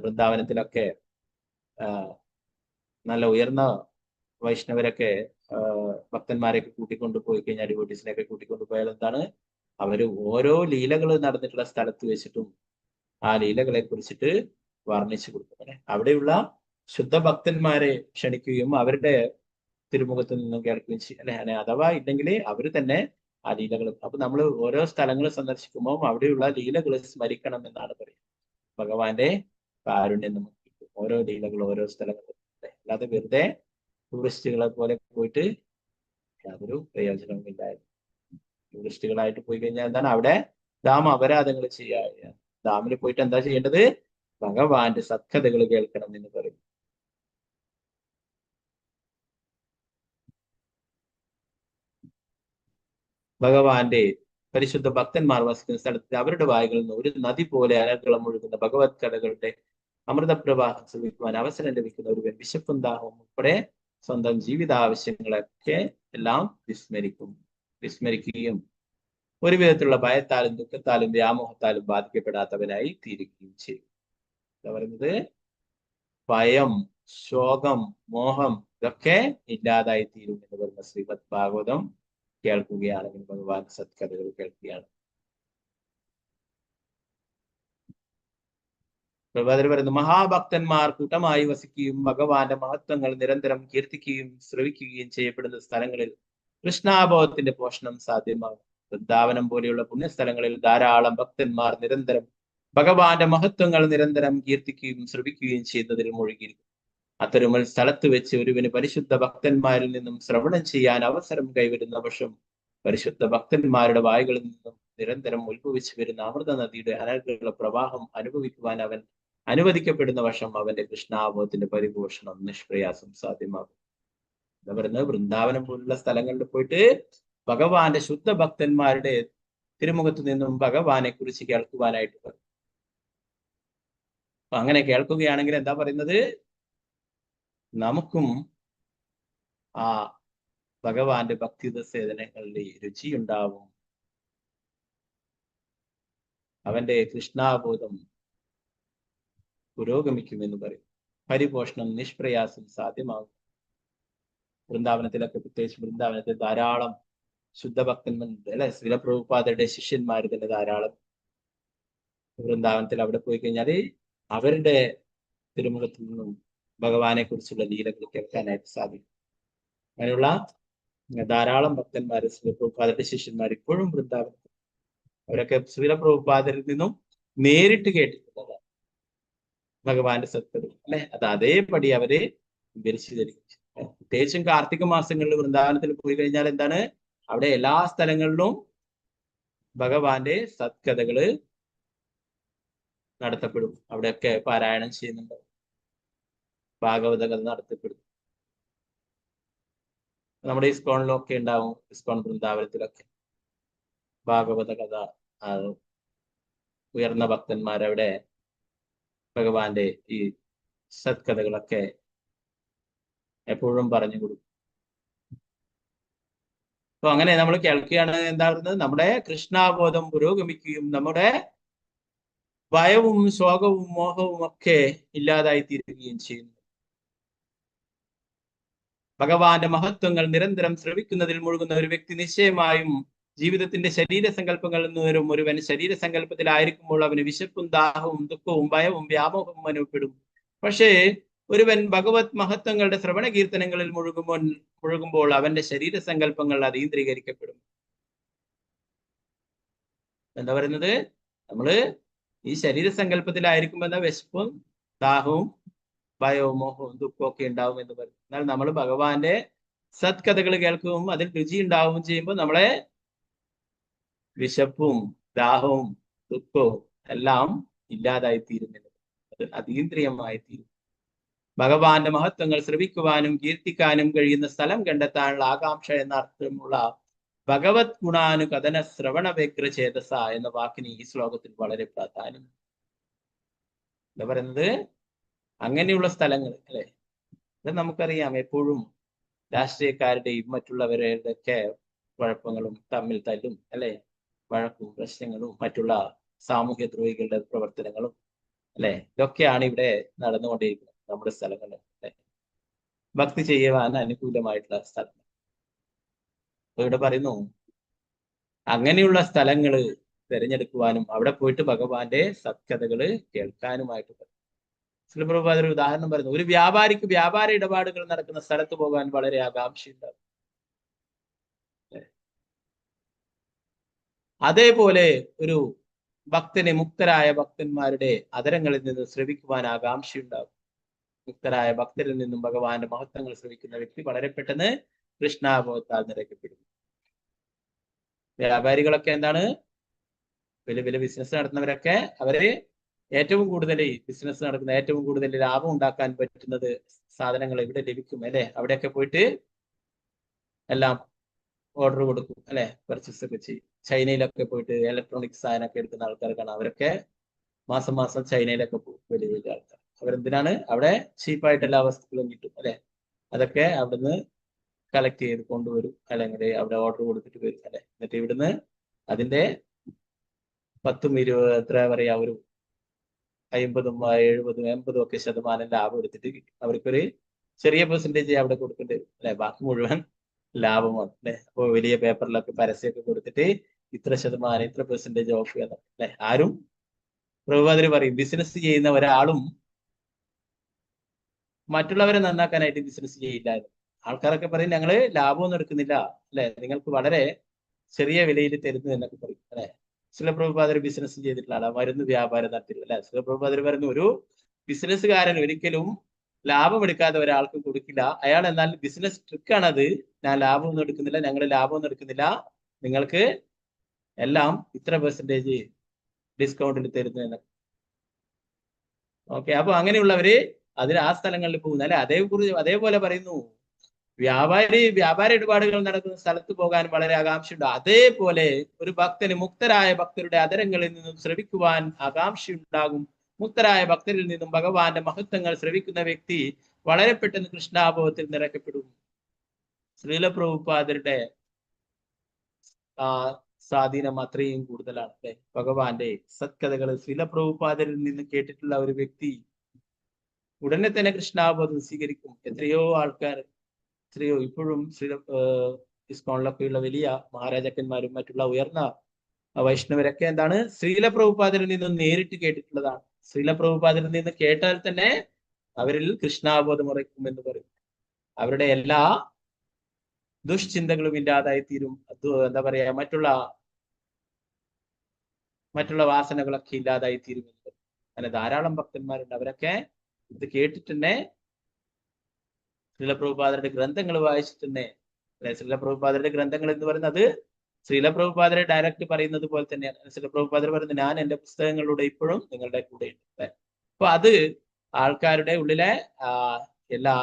വൃന്ദാവനത്തിലൊക്കെ നല്ല ഉയർന്ന വൈഷ്ണവരൊക്കെ ഭക്തന്മാരെയൊക്കെ കൂട്ടിക്കൊണ്ടു പോയി കഴിഞ്ഞാൽ, ഡിവോട്ടീസിനെയൊക്കെ കൂട്ടിക്കൊണ്ടു പോയാൽ എന്താണ്, അവര് ഓരോ ലീലകൾ നടന്നിട്ടുള്ള സ്ഥലത്ത് വെച്ചിട്ടും ആ ലീലകളെ കുറിച്ചിട്ട് വർണ്ണിച്ചു കൊടുക്കും. അവിടെയുള്ള ശുദ്ധ ഭക്തന്മാരെ ക്ഷണിക്കുകയും അവരുടെ തിരുമുഖത്ത് നിന്നും കേൾക്കുകയും ചെയ്യും അല്ലെ. അഥവാ ഇല്ലെങ്കിൽ അവർ തന്നെ ആ ലീലകൾ. അപ്പൊ നമ്മൾ ഓരോ സ്ഥലങ്ങൾ സന്ദർശിക്കുമ്പോൾ അവിടെയുള്ള ലീലകൾ സ്മരിക്കണം എന്നാണ് പറയുന്നത്. ഭഗവാന്റെ കാരുണ്യം നമുക്ക് കിട്ടും ഓരോ ലീലകൾ ഓരോ സ്ഥലങ്ങളും. അല്ലാതെ വെറുതെ ടൂറിസ്റ്റുകളെ പോലെ പോയിട്ട് യാതൊരു പ്രയോജനവും ഇല്ലായിരുന്നു. ടൂറിസ്റ്റുകളായിട്ട് പോയി കഴിഞ്ഞാൽ എന്താണ്, അവിടെ ഡാം അപരാധങ്ങൾ ചെയ്യുക. ഡാമിൽ പോയിട്ട് എന്താ ചെയ്യേണ്ടത്? ഭഗവാന്റെ സത്കഥകൾ കേൾക്കണം എന്ന് പറയും. ഭഗവാന്റെ പരിശുദ്ധ ഭക്തന്മാർ വസിക്കുന്ന സ്ഥലത്ത് അവരുടെ വായുകളിൽ നിന്ന് ഒരു നദി പോലെ അലകളം ഒഴുകുന്ന ഭഗവത് കഥകളുടെ അമൃതപ്രവാഹം ശ്രമിക്കുവാൻ അവസരം ലഭിക്കുന്ന ഒരുവൻ വിശപ്പും ദാഹവും ഉൾപ്പെടെ സ്വന്തം ജീവിതാവശ്യങ്ങളൊക്കെ എല്ലാം വിസ്മരിക്കുകയും ഒരു വിധത്തിലുള്ള ഭയത്താലും ദുഃഖത്താലും വ്യാമോഹത്താലും ബാധിക്കപ്പെടാത്തവനായി തീരുകയും ചെയ്യും. എന്താ പറയുന്നത്? ഭയം, ശോകം, മോഹം ഇതൊക്കെ ഇല്ലാതായി തീരും എന്ന് പറയുന്ന ശ്രീമദ് ഭാഗവതം കേൾക്കുകയാണെങ്കിൽ, ഭഗവാൻ സത്കഥകൾ കേൾക്കുകയാണ്. പ്രഭാതർ പറയുന്നു, മഹാഭക്തന്മാർ കൂട്ടമായി വസിക്കുകയും ഭഗവാന്റെ മഹത്വങ്ങൾ നിരന്തരം കീർത്തിക്കുകയും ശ്രവിക്കുകയും ചെയ്യപ്പെടുന്ന സ്ഥലങ്ങളിൽ കൃഷ്ണാബോധത്തിന്റെ പോഷണം സാധ്യമാകും. വൃന്ദാവനം പോലെയുള്ള പുണ്യസ്ഥലങ്ങളിൽ ധാരാളം ഭക്തന്മാർ നിരന്തരം ഭഗവാന്റെ മഹത്വങ്ങൾ നിരന്തരം കീർത്തിക്കുകയും ശ്രവിക്കുകയും ചെയ്യുന്നതിൽ മുഴുകിയിരിക്കും. അത്തരമൊരു സ്ഥലത്ത് വെച്ച് ഒരുവിന് പരിശുദ്ധ ഭക്തന്മാരിൽ നിന്നും ശ്രവണം ചെയ്യാൻ അവസരം കൈവരുന്ന വർഷം പരിശുദ്ധ ഭക്തന്മാരുടെ വായുകളിൽ നിന്നും നിരന്തരം ഉത്ഭവിച്ചു വരുന്ന അമൃത നദിയുടെ അനർഗള പ്രവാഹം അനുഭവിക്കുവാൻ അവൻ അനുവദിക്കപ്പെടുന്ന വർഷം അവന്റെ കൃഷ്ണാബോധത്തിന്റെ പരിപോഷണം നിഷ്പ്രയാസം സാധ്യമാകും. എന്താ പറയുന്നത്? വൃന്ദാവനം പോലുള്ള സ്ഥലങ്ങളിൽ പോയിട്ട് ഭഗവാന്റെ ശുദ്ധ ഭക്തന്മാരുടെ തിരുമുഖത്ത് നിന്നും ഭഗവാനെ കുറിച്ച് കേൾക്കുവാനായിട്ട് പറയും. അപ്പൊ അങ്ങനെ കേൾക്കുകയാണെങ്കിൽ എന്താ പറയുന്നത്? നമുക്കും ആ ഭഗവാന്റെ ഭക്തിയുത സേവനങ്ങളിൽ രുചിയുണ്ടാവും. അവന്റെ കൃഷ്ണാബോധം പുരോഗമിക്കുമെന്ന് പറയും. പരിപോഷണം നിഷ്പ്രയാസം സാധ്യമാകും. വൃന്ദാവനത്തിലൊക്കെ, പ്രത്യേകിച്ച് വൃന്ദാവനത്തിൽ ധാരാളം ശുദ്ധഭക്തന്മാരുണ്ട് അല്ലെ. ശ്രീല പ്രഭുപാദരുടെ ശിഷ്യന്മാർ തന്നെ ധാരാളം വൃന്ദാവനത്തിൽ. അവിടെ പോയി കഴിഞ്ഞാൽ അവരുടെ തിരുമുഖത്തിൽ നിന്നും ഭഗവാനെ കുറിച്ചുള്ള ലീലകൾ കേൾക്കാനായിട്ട് സാധിക്കും. അങ്ങനെയുള്ള ധാരാളം ഭക്തന്മാർ, ശ്രീല പ്രഭുപാദരുടെ ശിഷ്യന്മാർ ഇപ്പോഴും വൃന്ദാവനത്തിൽ. അവരൊക്കെ ശ്രീല പ്രഭുപാദരിൽ നിന്നും നേരിട്ട് കേട്ടിട്ടുള്ളതാണ് ഭഗവാന്റെ സത്കഥകൾ അല്ലെ. അത് അതേപടി അവര് വിവരിച്ചു തരും. പ്രത്യേകിച്ചും കാർത്തിക മാസങ്ങളിൽ വൃന്ദാവനത്തിൽ പോയി കഴിഞ്ഞാൽ എന്താണ്, അവിടെ എല്ലാ സ്ഥലങ്ങളിലും ഭഗവാന്റെ സത്കഥകള് നടത്തപ്പെടും. അവിടെയൊക്കെ പാരായണം ചെയ്യുന്നുണ്ട്, ഭാഗവത കഥ നടത്തപ്പെടും. നമ്മുടെ ഇസ്കോണിലൊക്കെ ഉണ്ടാവും, ഇസ്കോൺ വൃന്ദാവനത്തിലൊക്കെ ഭാഗവത കഥ. ഉയർന്ന ഭക്തന്മാരവിടെ ഭഗവാന്റെ ഈ സത്കഥകളൊക്കെ എപ്പോഴും പറഞ്ഞു കൊടുക്കും. അപ്പൊ അങ്ങനെ നമ്മൾ കേൾക്കുകയാണ് എന്താകുന്നത്, നമ്മുടെ കൃഷ്ണാബോധം പുരോഗമിക്കുകയും നമ്മുടെ ഭയവും ശോകവും മോഹവും ഒക്കെ ഇല്ലാതായി തീരുകയും ചെയ്യുന്നു. ഭഗവാന്റെ മഹത്വങ്ങൾ നിരന്തരം ശ്രവിക്കുന്നതിൽ മുഴുകുന്ന ഒരു വ്യക്തി നിശ്ചയമായും ജീവിതത്തിന്റെ ശരീരസങ്കല്പങ്ങളിൽ നിന്നും ഒരുവൻ ശരീരസങ്കല്പത്തിലായിരിക്കുമ്പോൾ അവന് വിശപ്പും ദാഹവും ദുഃഖവും ഭയവും വ്യാമോഹവും അനുഭവപ്പെടും. പക്ഷേ ഒരുവൻ ഭഗവത് മഹത്വങ്ങളുടെ ശ്രവണ കീർത്തനങ്ങളിൽ മുഴുകുമ്പോൾ അവന്റെ ശരീരസങ്കല്പങ്ങൾ അതീന്ദ്രീകരിക്കപ്പെടും. എന്താ പറയുന്നത്, നമ്മള് ഈ ശരീരസങ്കല്പത്തിലായിരിക്കുമ്പോൾ എന്താ വിശപ്പും ദാഹവും ഭയവും മോഹവും ദുഃഖവും ഒക്കെ ഉണ്ടാവും എന്ന് പറയും. എന്നാൽ നമ്മൾ ഭഗവാന്റെ സത്കഥകൾ കേൾക്കുകയും അതിൽ രുചി ഉണ്ടാവുകയും ചെയ്യുമ്പോൾ നമ്മളെ വിശപ്പും ദാഹവും ദുഃഖവും എല്ലാം ഇല്ലാതായി തീരുന്നത്, അത് അതീന്ദ്രിയമായി തീരും. ഭഗവാന്റെ മഹത്വങ്ങൾ ശ്രവിക്കുവാനും കീർത്തിക്കാനും കഴിയുന്ന സ്ഥലം കണ്ടെത്താനുള്ള ആകാംക്ഷ എന്ന അർത്ഥമുള്ള ഭഗവത് ഗുണാനുകഥന ശ്രവണ വ്യഗ്രചേതസ എന്ന വാക്കിന് ഈ ശ്ലോകത്തിൽ വളരെ പ്രാധാന്യം. എന്താ പറയുന്നത്, അങ്ങനെയുള്ള സ്ഥലങ്ങൾ അല്ലെ, ഇത് നമുക്കറിയാം. എപ്പോഴും രാഷ്ട്രീയക്കാരുടെയും മറ്റുള്ളവരുടെ ഒക്കെ കുഴപ്പങ്ങളും തമ്മിൽ തല്ലും അല്ലെ, വഴക്കും പ്രശ്നങ്ങളും മറ്റുള്ള സാമൂഹ്യ ദ്രോഹികളുടെ പ്രവർത്തനങ്ങളും അല്ലെ, ഇതൊക്കെയാണ് ഇവിടെ നടന്നുകൊണ്ടിരിക്കുന്നത് നമ്മുടെ സ്ഥലങ്ങളിൽ അല്ലെ, ഭക്തി ചെയ്യുവാൻ അനുകൂലമായിട്ടുള്ള സ്ഥലങ്ങൾ. അപ്പൊ ഇവിടെ പറയുന്നു അങ്ങനെയുള്ള സ്ഥലങ്ങള് തിരഞ്ഞെടുക്കുവാനും അവിടെ പോയിട്ട് ഭഗവാന്റെ സത്കഥകള് കേൾക്കാനുമായിട്ട് പറയും. ശ്രീ പ്രഭുപാദ ഒരു ഉദാഹരണം പറയുന്നു, ഒരു വ്യാപാരിക്ക് വ്യാപാര ഇടപാടുകൾ നടക്കുന്ന സ്ഥലത്ത് പോകാൻ വളരെ ആകാംക്ഷയുണ്ടാകും. അതേപോലെ ഒരു ഭക്തന് മുക്തരായ ഭക്തന്മാരുടെ അധരങ്ങളിൽ നിന്ന് ശ്രവിക്കുവാൻ ആകാംക്ഷയുണ്ടാകും. മുക്തരായ ഭക്തരിൽ നിന്നും ഭഗവാന്റെ മഹത്വങ്ങൾ ശ്രവിക്കുന്ന വ്യക്തി വളരെ പെട്ടെന്ന് കൃഷ്ണാബോധത്താൽ നിറയ്ക്കപ്പെടുന്നു. വ്യാപാരികളൊക്കെ എന്താണ്, വലിയ വലിയ ബിസിനസ് നടത്തുന്നവരൊക്കെ അവര് ഏറ്റവും കൂടുതൽ ബിസിനസ് നടക്കുന്ന ഏറ്റവും കൂടുതൽ ലാഭം ഉണ്ടാക്കാൻ പറ്റുന്നത് സാധനങ്ങൾ എവിടെ ലഭിക്കും അല്ലെ, അവിടെയൊക്കെ പോയിട്ട് എല്ലാം ഓർഡർ കൊടുക്കും അല്ലെ, പർച്ചേസ് ഒക്കെ ചെയ്യും. ചൈനയിലൊക്കെ പോയിട്ട് ഇലക്ട്രോണിക് സാധനമൊക്കെ എടുക്കുന്ന ആൾക്കാർക്കാണ്, അവരൊക്കെ മാസം മാസം ചൈനയിലൊക്കെ പോകും. വലിയ വലിയ ആൾക്കാർ അവരെന്തിനാണ്, അവിടെ ചീപ്പായിട്ട് എല്ലാ വസ്തുക്കളും കിട്ടും അല്ലെ, അതൊക്കെ അവിടുന്ന് കളക്ട് ചെയ്ത് കൊണ്ടുവരും അല്ലെങ്കിൽ അവിടെ ഓർഡർ കൊടുത്തിട്ട് വരും അല്ലെ. എന്നിട്ട് ഇവിടുന്ന് അതിന്റെ 10, 20 എത്ര പറയാ, ഒരു 50, 70, 80 ഒക്കെ ശതമാനം ലാഭം എടുത്തിട്ട് കിട്ടും. അവർക്കൊരു ചെറിയ പെർസെന്റേജ് അവിടെ കൊടുക്കേണ്ടി വരും അല്ലെ, ബാക്കി മുഴുവൻ ലാഭമാണ് അല്ലെ. അപ്പോൾ വലിയ പേപ്പറിലൊക്കെ പരസ്യമൊക്കെ കൊടുത്തിട്ട് ഇത്ര ശതമാനം ഇത്ര പെർസെന്റേജ് ഓഫ് ചെയ്യണം അല്ലെ. ആരും പ്രഭുപാദര് പറയും, ബിസിനസ് ചെയ്യുന്ന ഒരാളും മറ്റുള്ളവരെ നന്നാക്കാനായിട്ട് ബിസിനസ് ചെയ്യില്ല. ആൾക്കാരൊക്കെ പറയും ഞങ്ങള് ലാഭമൊന്നും എടുക്കുന്നില്ല അല്ലെ, നിങ്ങൾക്ക് വളരെ ചെറിയ വിലയിൽ തരുന്നു എന്നൊക്കെ പറയും അല്ലെ. ശ്രീല പ്രഭുപാദര് ബിസിനസ് ചെയ്തിട്ടുള്ള ആളാ, മരുന്ന് വ്യാപാരം നടത്തില്ല അല്ലെ. ശ്രീല പ്രഭുപാദര് പറയുന്നു, ഒരു ബിസിനസ്സുകാരൻ ഒരിക്കലും ലാഭം എടുക്കാതെ ഒരാൾക്ക് കൊടുക്കില്ല. അയാൾ എന്നാൽ ബിസിനസ് ട്രിക്കാണത്, ഞാൻ ലാഭമൊന്നും എടുക്കുന്നില്ല, ഞങ്ങൾ ലാഭമൊന്നും എടുക്കുന്നില്ല, നിങ്ങൾക്ക് എല്ലാം ഇത്ര പെർസെന്റേജ് ഡിസ്കൗണ്ടിൽ തരുന്നു എന്നൊക്കെ. ഓക്കെ, അപ്പൊ അങ്ങനെയുള്ളവര് അതിൽ ആ സ്ഥലങ്ങളിൽ പോകുന്നു അല്ലെ. അതേപോലെ പറയുന്നു, വ്യാപാര ഇടപാടുകൾ നടക്കുന്ന സ്ഥലത്ത് പോകാൻ വളരെ ആകാംക്ഷയുണ്ട്. അതേപോലെ ഒരു ഭക്തന് മുക്തരായ ഭക്തരുടെ അധരങ്ങളിൽ നിന്നും ശ്രവിക്കുവാൻ ആകാംക്ഷയുണ്ടാകും. മുക്തരായ ഭക്തരിൽ നിന്നും ഭഗവാന്റെ മഹത്വങ്ങൾ ശ്രവിക്കുന്ന വ്യക്തി വളരെ പെട്ടെന്ന് കൃഷ്ണാബോധത്തിൽ നിറയ്ക്കപ്പെടും. ശ്രീല പ്രഭുപാദരുടെ സ്വാധീനം അത്രയും കൂടുതലാണ് അല്ലെ. ഭഗവാന്റെ സത്കഥകൾ ശ്രീല പ്രഭുപാദരിൽ നിന്ന് കേട്ടിട്ടുള്ള ഒരു വ്യക്തി ഉടനെ തന്നെ കൃഷ്ണാബോധം സ്വീകരിക്കും. എത്രയോ ആൾക്കാർ, എത്രയോ ഇപ്പോഴും ഇസ്കോണിലൊക്കെയുള്ള വലിയ മഹാരാജാക്കന്മാരും മറ്റുള്ള ഉയർന്ന വൈഷ്ണവരൊക്കെ എന്താണ്, ശ്രീല പ്രഭുപാദരിൽ നിന്നും നേരിട്ട് കേട്ടിട്ടുള്ളതാണ്. ശ്രീല പ്രഭുപാദരിൽ നിന്ന് കേട്ടാൽ തന്നെ അവരിൽ കൃഷ്ണാബോധം ഉറയ്ക്കും എന്ന് പറയും. അവരുടെ എല്ലാ ദുഷ്ചിന്തകളും ഇല്ലാതായി തീരും. എന്താ പറയാ, മറ്റുള്ള വാസനകളൊക്കെ ഇല്ലാതായി തീരും എന്ന് പറയും. അങ്ങനെ ധാരാളം ഭക്തന്മാരുണ്ട്, അവരൊക്കെ ഇത് കേട്ടിട്ട് തന്നെ ശ്രീല പ്രഭുപാദരുടെ ഗ്രന്ഥങ്ങൾ വായിച്ചിട്ട് തന്നെ അല്ലെ. ശ്രീല പ്രഭുപാദരുടെ ഗ്രന്ഥങ്ങൾ എന്ന് പറയുന്നത് ശ്രീല പ്രഭുപാദരെ ഡയറക്റ്റ് പറയുന്നത് പോലെ തന്നെയാണ്. ശ്രീല പ്രഭുപാദർ പറയുന്നത്, ഞാൻ എന്റെ പുസ്തകങ്ങളിലൂടെ ഇപ്പോഴും നിങ്ങളുടെ കൂടെ ഉണ്ട് അല്ലെ. അപ്പൊ അത് ആൾക്കാരുടെ ഉള്ളിലെ എല്ലാ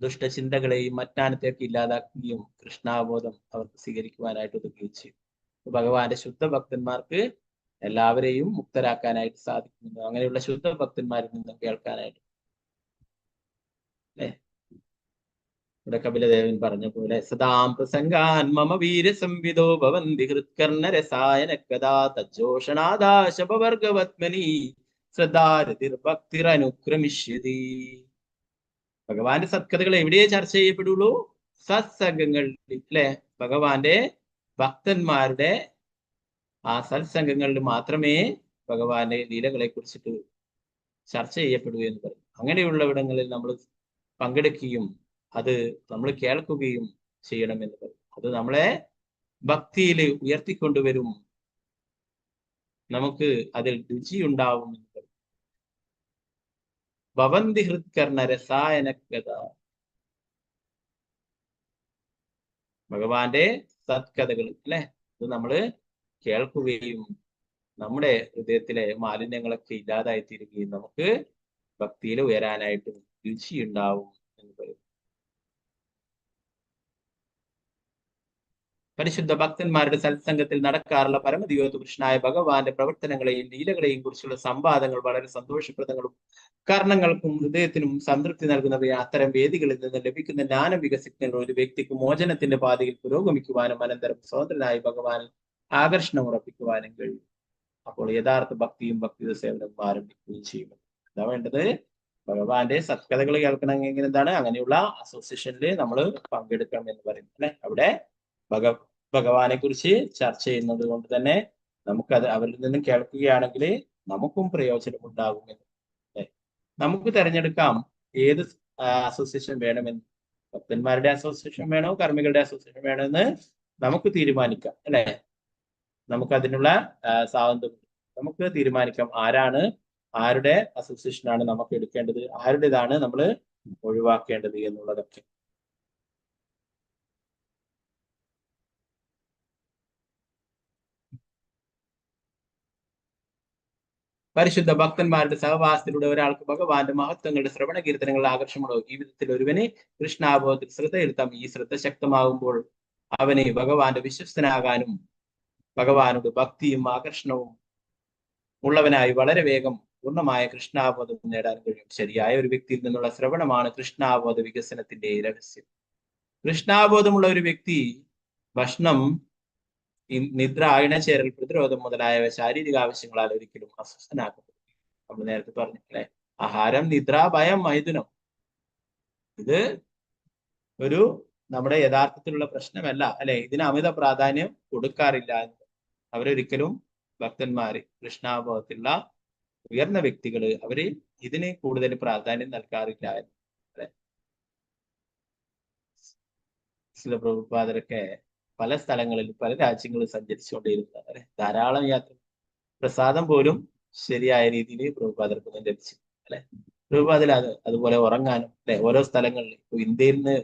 ദുഷ്ടചിന്തകളെയും അജ്ഞാനത്തെയൊക്കെ ഇല്ലാതാക്കുകയും കൃഷ്ണാബോധം അവർക്ക് സ്വീകരിക്കുവാനായിട്ട് ഒതുക്കുകയും ചെയ്യും. ഭഗവാന്റെ ശുദ്ധ ഭക്തന്മാർക്ക് എല്ലാവരെയും മുക്തരാക്കാനായിട്ട് സാധിക്കുന്നു. അങ്ങനെയുള്ള ശുദ്ധ ഭക്തന്മാരിൽ നിന്നും കേൾക്കാനായിട്ട് അല്ലെ. ഇവിടെ കപിലദേവൻ പറഞ്ഞ പോലെ സദാം പ്രസംഗാൻ മമ വീരസംവിദോ ഭവന്തി ഹൃത്കർണ രസായന കഥാ തജ്ജോഷണാദാശപവർഗവത്മനി ശ്രദ്ധാരതിർഭക്തിരനുക്രമിഷ്യതി. ഭഗവാന്റെ സത്കഥകൾ എവിടെയേ ചർച്ച ചെയ്യപ്പെടുള്ളൂ? സത്സംഗങ്ങളിൽ, അല്ലെ? ഭഗവാന്റെ ഭക്തന്മാരുടെ ആ സത്സംഗങ്ങളിൽ മാത്രമേ ഭഗവാന്റെ ലീലകളെ കുറിച്ചിട്ട് ചർച്ച ചെയ്യപ്പെടൂ എന്ന് പറയും. അങ്ങനെയുള്ളവിടങ്ങളിൽ നമ്മൾ പങ്കെടുക്കുകയും അത് നമ്മൾ കേൾക്കുകയും ചെയ്യണമെന്ന് പറയും. അത് നമ്മളെ ഭക്തിയിൽ ഉയർത്തിക്കൊണ്ടുവരും, നമുക്ക് അതിൽ രുചിയുണ്ടാവും എന്ന് പറയും. ഭവന്തി ഹൃത്കർണ രസായന കഥ, ഭഗവാന്റെ സത്കഥകൾ, അല്ലെ? ഇത് നമ്മള് കേൾക്കുകയും നമ്മുടെ ഹൃദയത്തിലെ മാലിന്യങ്ങളൊക്കെ ഇല്ലാതായി തീരുകയും നമുക്ക് ഭക്തിയിൽ ഉയരാനായിട്ട് രുചിയുണ്ടാവും എന്ന് പറയും. പരിശുദ്ധ ഭക്തന്മാരുടെ സത്സംഗത്തിൽ നടക്കാറുള്ള പരമദിവ്യോത്ത് കൃഷ്ണനായ ഭഗവാന്റെ പ്രവർത്തനങ്ങളെയും ലീലകളെയും കുറിച്ചുള്ള സംവാദങ്ങൾ വളരെ സന്തോഷപ്രദങ്ങളും കർണങ്ങൾക്കും ഹൃദയത്തിനും സംതൃപ്തി നൽകുന്നവയാണ്. അത്തരം വേദികളിൽ നിന്ന് ലഭിക്കുന്ന ജ്ഞാനം വികസിക്കുന്ന ഒരു വ്യക്തിക്ക് മോചനത്തിന്റെ പാതയിൽ പുരോഗമിക്കുവാനും അനന്തരം സ്വതന്ത്രനായി ഭഗവാൻ ആകർഷണം ഉറപ്പിക്കുവാനും കഴിയും. അപ്പോൾ യഥാർത്ഥ ഭക്തിയും ഭക്തി സേവനവും ആരംഭിക്കുകയും ചെയ്യും. എന്താ വേണ്ടത്? ഭഗവാന്റെ സത്കഥകൾ കേൾക്കണമെങ്കിൽ എന്താണ്? അങ്ങനെയുള്ള അസോസിയേഷനിൽ നമ്മൾ പങ്കെടുക്കണം എന്ന് പറയുന്നത്, അല്ലെ? അവിടെ ഭഗവാനെ കുറിച്ച് ചർച്ച ചെയ്യുന്നത് കൊണ്ട് തന്നെ നമുക്കത് അവരിൽ നിന്നും കേൾക്കുകയാണെങ്കിൽ നമുക്കും പ്രയോജനം ഉണ്ടാകുമെന്ന്. നമുക്ക് തിരഞ്ഞെടുക്കാം ഏത് അസോസിയേഷൻ വേണമെന്ന്. ഭക്തന്മാരുടെ അസോസിയേഷൻ വേണോ, കർമ്മികളുടെ അസോസിയേഷൻ വേണോ എന്ന് നമുക്ക് തീരുമാനിക്കാം, അല്ലെ? നമുക്ക് അതിനുള്ള സ്വാതന്ത്ര്യം നമുക്ക് തീരുമാനിക്കാം. ആരുടെ അസോസിയേഷനാണ് നമുക്ക് എടുക്കേണ്ടത്, ആരുടേതാണ് നമ്മൾ ഒഴിവാക്കേണ്ടത് എന്നുള്ളതൊക്കെ. പരിശുദ്ധ ഭക്തന്മാരുടെ സഹവാസത്തിലൂടെ ഒരാൾക്ക് ഭഗവാന്റെ മഹത്വങ്ങളുടെ ശ്രവണ കീർത്തനങ്ങളുടെ ആകർഷണമുണ്ടാവും. ജീവിതത്തിൽ ഒരുവന് കൃഷ്ണാബോധത്തിൽ ശ്രദ്ധയിരുത്താം. ഈ ശ്രദ്ധ ശക്തമാകുമ്പോൾ അവന് ഭഗവാന്റെ വിശ്വസ്തനാകാനും ഭഗവാനോട് ഭക്തിയും ആകർഷണവും ഉള്ളവനായി വളരെ വേഗം പൂർണ്ണമായ കൃഷ്ണാബോധം നേടാൻ കഴിയും. ശരിയായ ഒരു വ്യക്തിയിൽ നിന്നുള്ള ശ്രവണമാണ് കൃഷ്ണാബോധ വികസനത്തിന്റെ രഹസ്യം. കൃഷ്ണാബോധമുള്ള ഒരു വ്യക്തി ഭക്ഷണം, നിദ്ര, ഇണചേരൽ, പ്രതിരോധം മുതലായവ ശാരീരിക ആവശ്യങ്ങളാൽ ഒരിക്കലും അസ്വസ്ഥനാക്കപ്പെടും. നമ്മൾ നേരത്തെ പറഞ്ഞു, അല്ലെ? ആഹാരം, നിദ്ര, ഭയം, മൈഥുനം, ഇത് ഒരു നമ്മുടെ യഥാർത്ഥത്തിലുള്ള പ്രശ്നമല്ല, അല്ലെ? ഇതിന് അമിത പ്രാധാന്യം കൊടുക്കാറില്ല. അവരൊരിക്കലും ഭക്തന്മാര്, കൃഷ്ണാബോധത്തിലുള്ള ഉയർന്ന വ്യക്തികള്, അവര് ഇതിന് കൂടുതൽ പ്രാധാന്യം നൽകാറില്ല, അല്ലെ? ചില പ്രഭുപാദരൊക്കെ പല സ്ഥലങ്ങളിൽ പല രാജ്യങ്ങളിൽ സഞ്ചരിച്ചുകൊണ്ടിരുന്നത്, അല്ലെ? ധാരാളം യാത്ര, പ്രസാദം പോലും ശരിയായ രീതിയിൽ പ്രഭുപാദർക്കൊന്നും ലഭിച്ചു, അല്ലെ? പ്രഭുപാദിൽ അതുപോലെ ഉറങ്ങാനും, അല്ലെ? ഓരോ സ്ഥലങ്ങളിൽ, ഇന്ത്യയിൽ നിന്ന്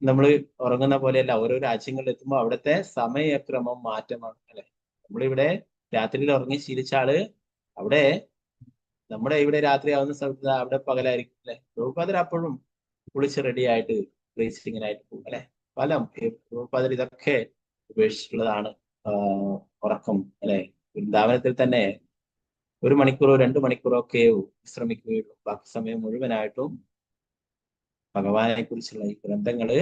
നമ്മൾ ഉറങ്ങുന്ന പോലെയല്ല, ഓരോ രാജ്യങ്ങളിൽ എത്തുമ്പോൾ അവിടുത്തെ സമയക്രമം മാറ്റമാണ്, അല്ലെ? നമ്മളിവിടെ രാത്രിയിൽ ഉറങ്ങി ശീലിച്ച ആള് അവിടെ, നമ്മുടെ ഇവിടെ രാത്രി ആവുന്ന സ്ഥലത്ത് അവിടെ പകലായിരിക്കും, അല്ലെ? പ്രഭുപാദർ അപ്പോഴും കുളിച്ച് റെഡി ആയിട്ട് റേസിംഗിനായിട്ട് പോകും, അല്ലെ? പ്രഭുപാദർ ഇതൊക്കെ ഉപേക്ഷിച്ചിട്ടുള്ളതാണ് ഉറക്കം, അല്ലെ? വൃന്ദാവനത്തിൽ തന്നെ 1 മണിക്കൂറോ 2 മണിക്കൂറോ ഒക്കെ വിശ്രമിക്കുകയുള്ളൂ. ബാക്കി സമയം മുഴുവനായിട്ടും ഭഗവാനെ കുറിച്ചുള്ള ഈ ഗ്രന്ഥങ്ങള്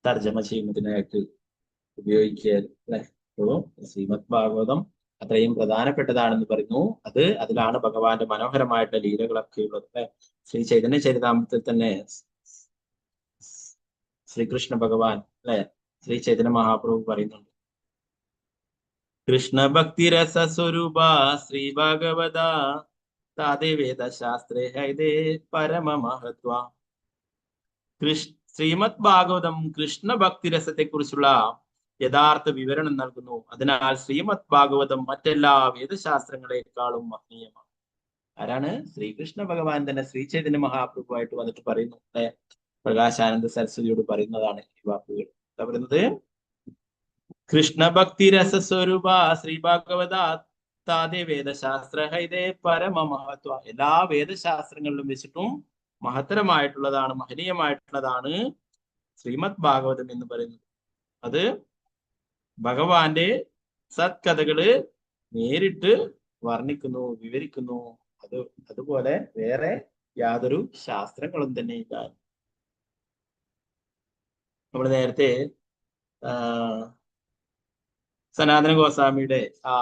തർജ്ജമ ചെയ്യുന്നതിനായിട്ട് ഉപയോഗിക്കുക, അല്ലെ? അപ്പോൾ ശ്രീമദ് ഭാഗവതം അത്രയും പ്രധാനപ്പെട്ടതാണെന്ന് പറയുന്നു. അതിലാണ് ഭഗവാന്റെ മനോഹരമായിട്ടുള്ള ലീലകളൊക്കെ ഉള്ളത്, അല്ലെ? ശ്രീ ചൈതന്യ ചരിതാമൃതത്തിൽ തന്നെ ശ്രീകൃഷ്ണ ഭഗവാൻ, അല്ലെ? ശ്രീ ചൈതന്യ മഹാപ്രഭു പറയുന്നുണ്ട്, കൃഷ്ണ ഭക്തി രസ സ്വരൂപ ശ്രീ ഭാഗവത താതേ വേദശാസ്ത്രേ ഹൈതേ പരമ മഹത്വ. ശ്രീമദ് ഭാഗവതം കൃഷ്ണ ഭക്തി രസത്തെ കുറിച്ചുള്ള യഥാർത്ഥ വിവരണം നൽകുന്നു. അതിനാൽ ശ്രീമദ് ഭാഗവതം മറ്റെല്ലാ വേദശാസ്ത്രങ്ങളെക്കാളും മഹനീയമാണ്. ആരാണ്? ശ്രീകൃഷ്ണ ഭഗവാൻ തന്നെ ശ്രീ ചൈതന്യ മഹാപ്രഭുവായിട്ട് വന്നിട്ട് പറയുന്നു, അല്ലെ? പ്രകാശാനന്ദ സരസ്വതിയോട് പറയുന്നതാണ് ഈ വാക്കുകൾ. എന്താ പറയുന്നത്? കൃഷ്ണ ഭക്തി രസസ്വരൂപ ശ്രീ ഭാഗവത താതേ വേദശാസ്ത്ര ഹൈതേ പരമ മഹത്വ. എല്ലാ വേദശാസ്ത്രങ്ങളിലും വെച്ചിട്ടും മഹത്തരമായിട്ടുള്ളതാണ്, മഹനീയമായിട്ടുള്ളതാണ് ശ്രീമദ് ഭാഗവതം എന്ന് പറയുന്നത്. അത് ഭഗവാന്റെ സത്കഥകള് നേരിട്ട് വർണ്ണിക്കുന്നു, വിവരിക്കുന്നു. അതുപോലെ വേറെ യാതൊരു ശാസ്ത്രങ്ങളും തന്നെ ഇല്ല. നമ്മൾ നേരത്തെ സനാതന ഗോസ്വാമിയുടെ ആ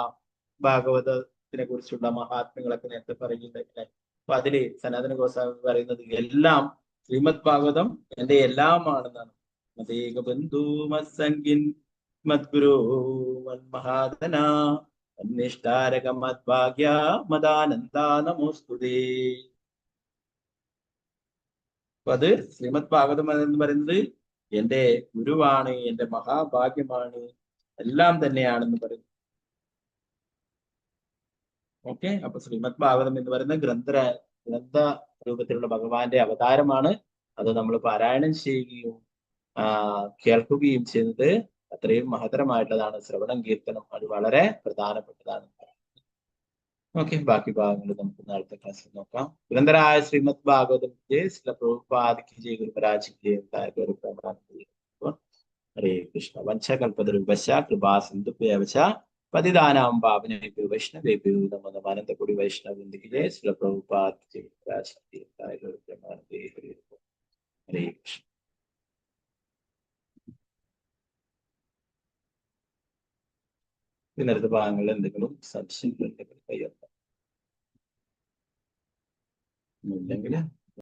ഭാഗവതത്തിനെ കുറിച്ചുള്ള മഹാത്മ്യങ്ങളൊക്കെ നേരത്തെ പറയുന്നുണ്ടായില്ലേ. അപ്പൊ അതില് സനാതന ഗോസ്വാമി പറയുന്നത് എല്ലാം ശ്രീമദ് ഭാഗവതം എന്റെ എല്ലാമാണെന്നാണ്. മതേക ബന്ധു മത്സംഗിൻ മദ്ഗുരു മന്മഹാദന അന്വേഷ്ടാരക മദ്ഭാഗ്യ മദാനന്ദ നമോസ്തുതേ. അപ്പൊ അത് ശ്രീമദ് ഭാഗവതം എന്ന് പറയുന്നത് എന്റെ ഗുരുവാണ്, എന്റെ മഹാഭാഗ്യമാണ്, എല്ലാം തന്നെയാണെന്ന് പറയുന്നു. ഓക്കെ, അപ്പൊ ശ്രീമദ് ഭാഗവതം എന്ന് പറയുന്ന ഗ്രന്ഥ രൂപത്തിലുള്ള ഭഗവാന്റെ അവതാരമാണ്. അത് നമ്മൾ പാരായണം ചെയ്യുകയും കേൾക്കുകയും ചെയ്യുന്നത് അത്രയും മഹത്തരമായിട്ടുള്ളതാണ്. ശ്രവണം കീർത്തനം അത് വളരെ പ്രധാനപ്പെട്ടതാണ്. ഓക്കെ, ബാക്കി ഭാഗങ്ങൾ നമുക്ക് നാളത്തെ ക്ലാസ്സിൽ നോക്കാം. ഗ്രന്ഥരായ ശ്രീമദ് ഭാഗവതം ഹരേ കൃഷ്ണ. വംശകൽപതരുപശ കൃപാ സിന്ധുഭ്യവശ പതിതാനാം പാവനേഭ്യോ വൈഷ്ണവേഭ്യോ നമോ നമഃ. അനന്തകോടി വൈഷ്ണവവൃന്ദേ ശ്രീല പ്രഭുപാദ് ഹരേ കൃഷ്ണ. ഇന്നത്തെ ഭാഗങ്ങളിൽ എന്തെങ്കിലും സംശയങ്ങൾ ഉണ്ടെങ്കിൽ കയ്യൊപ്പം ഇല്ലെങ്കിൽ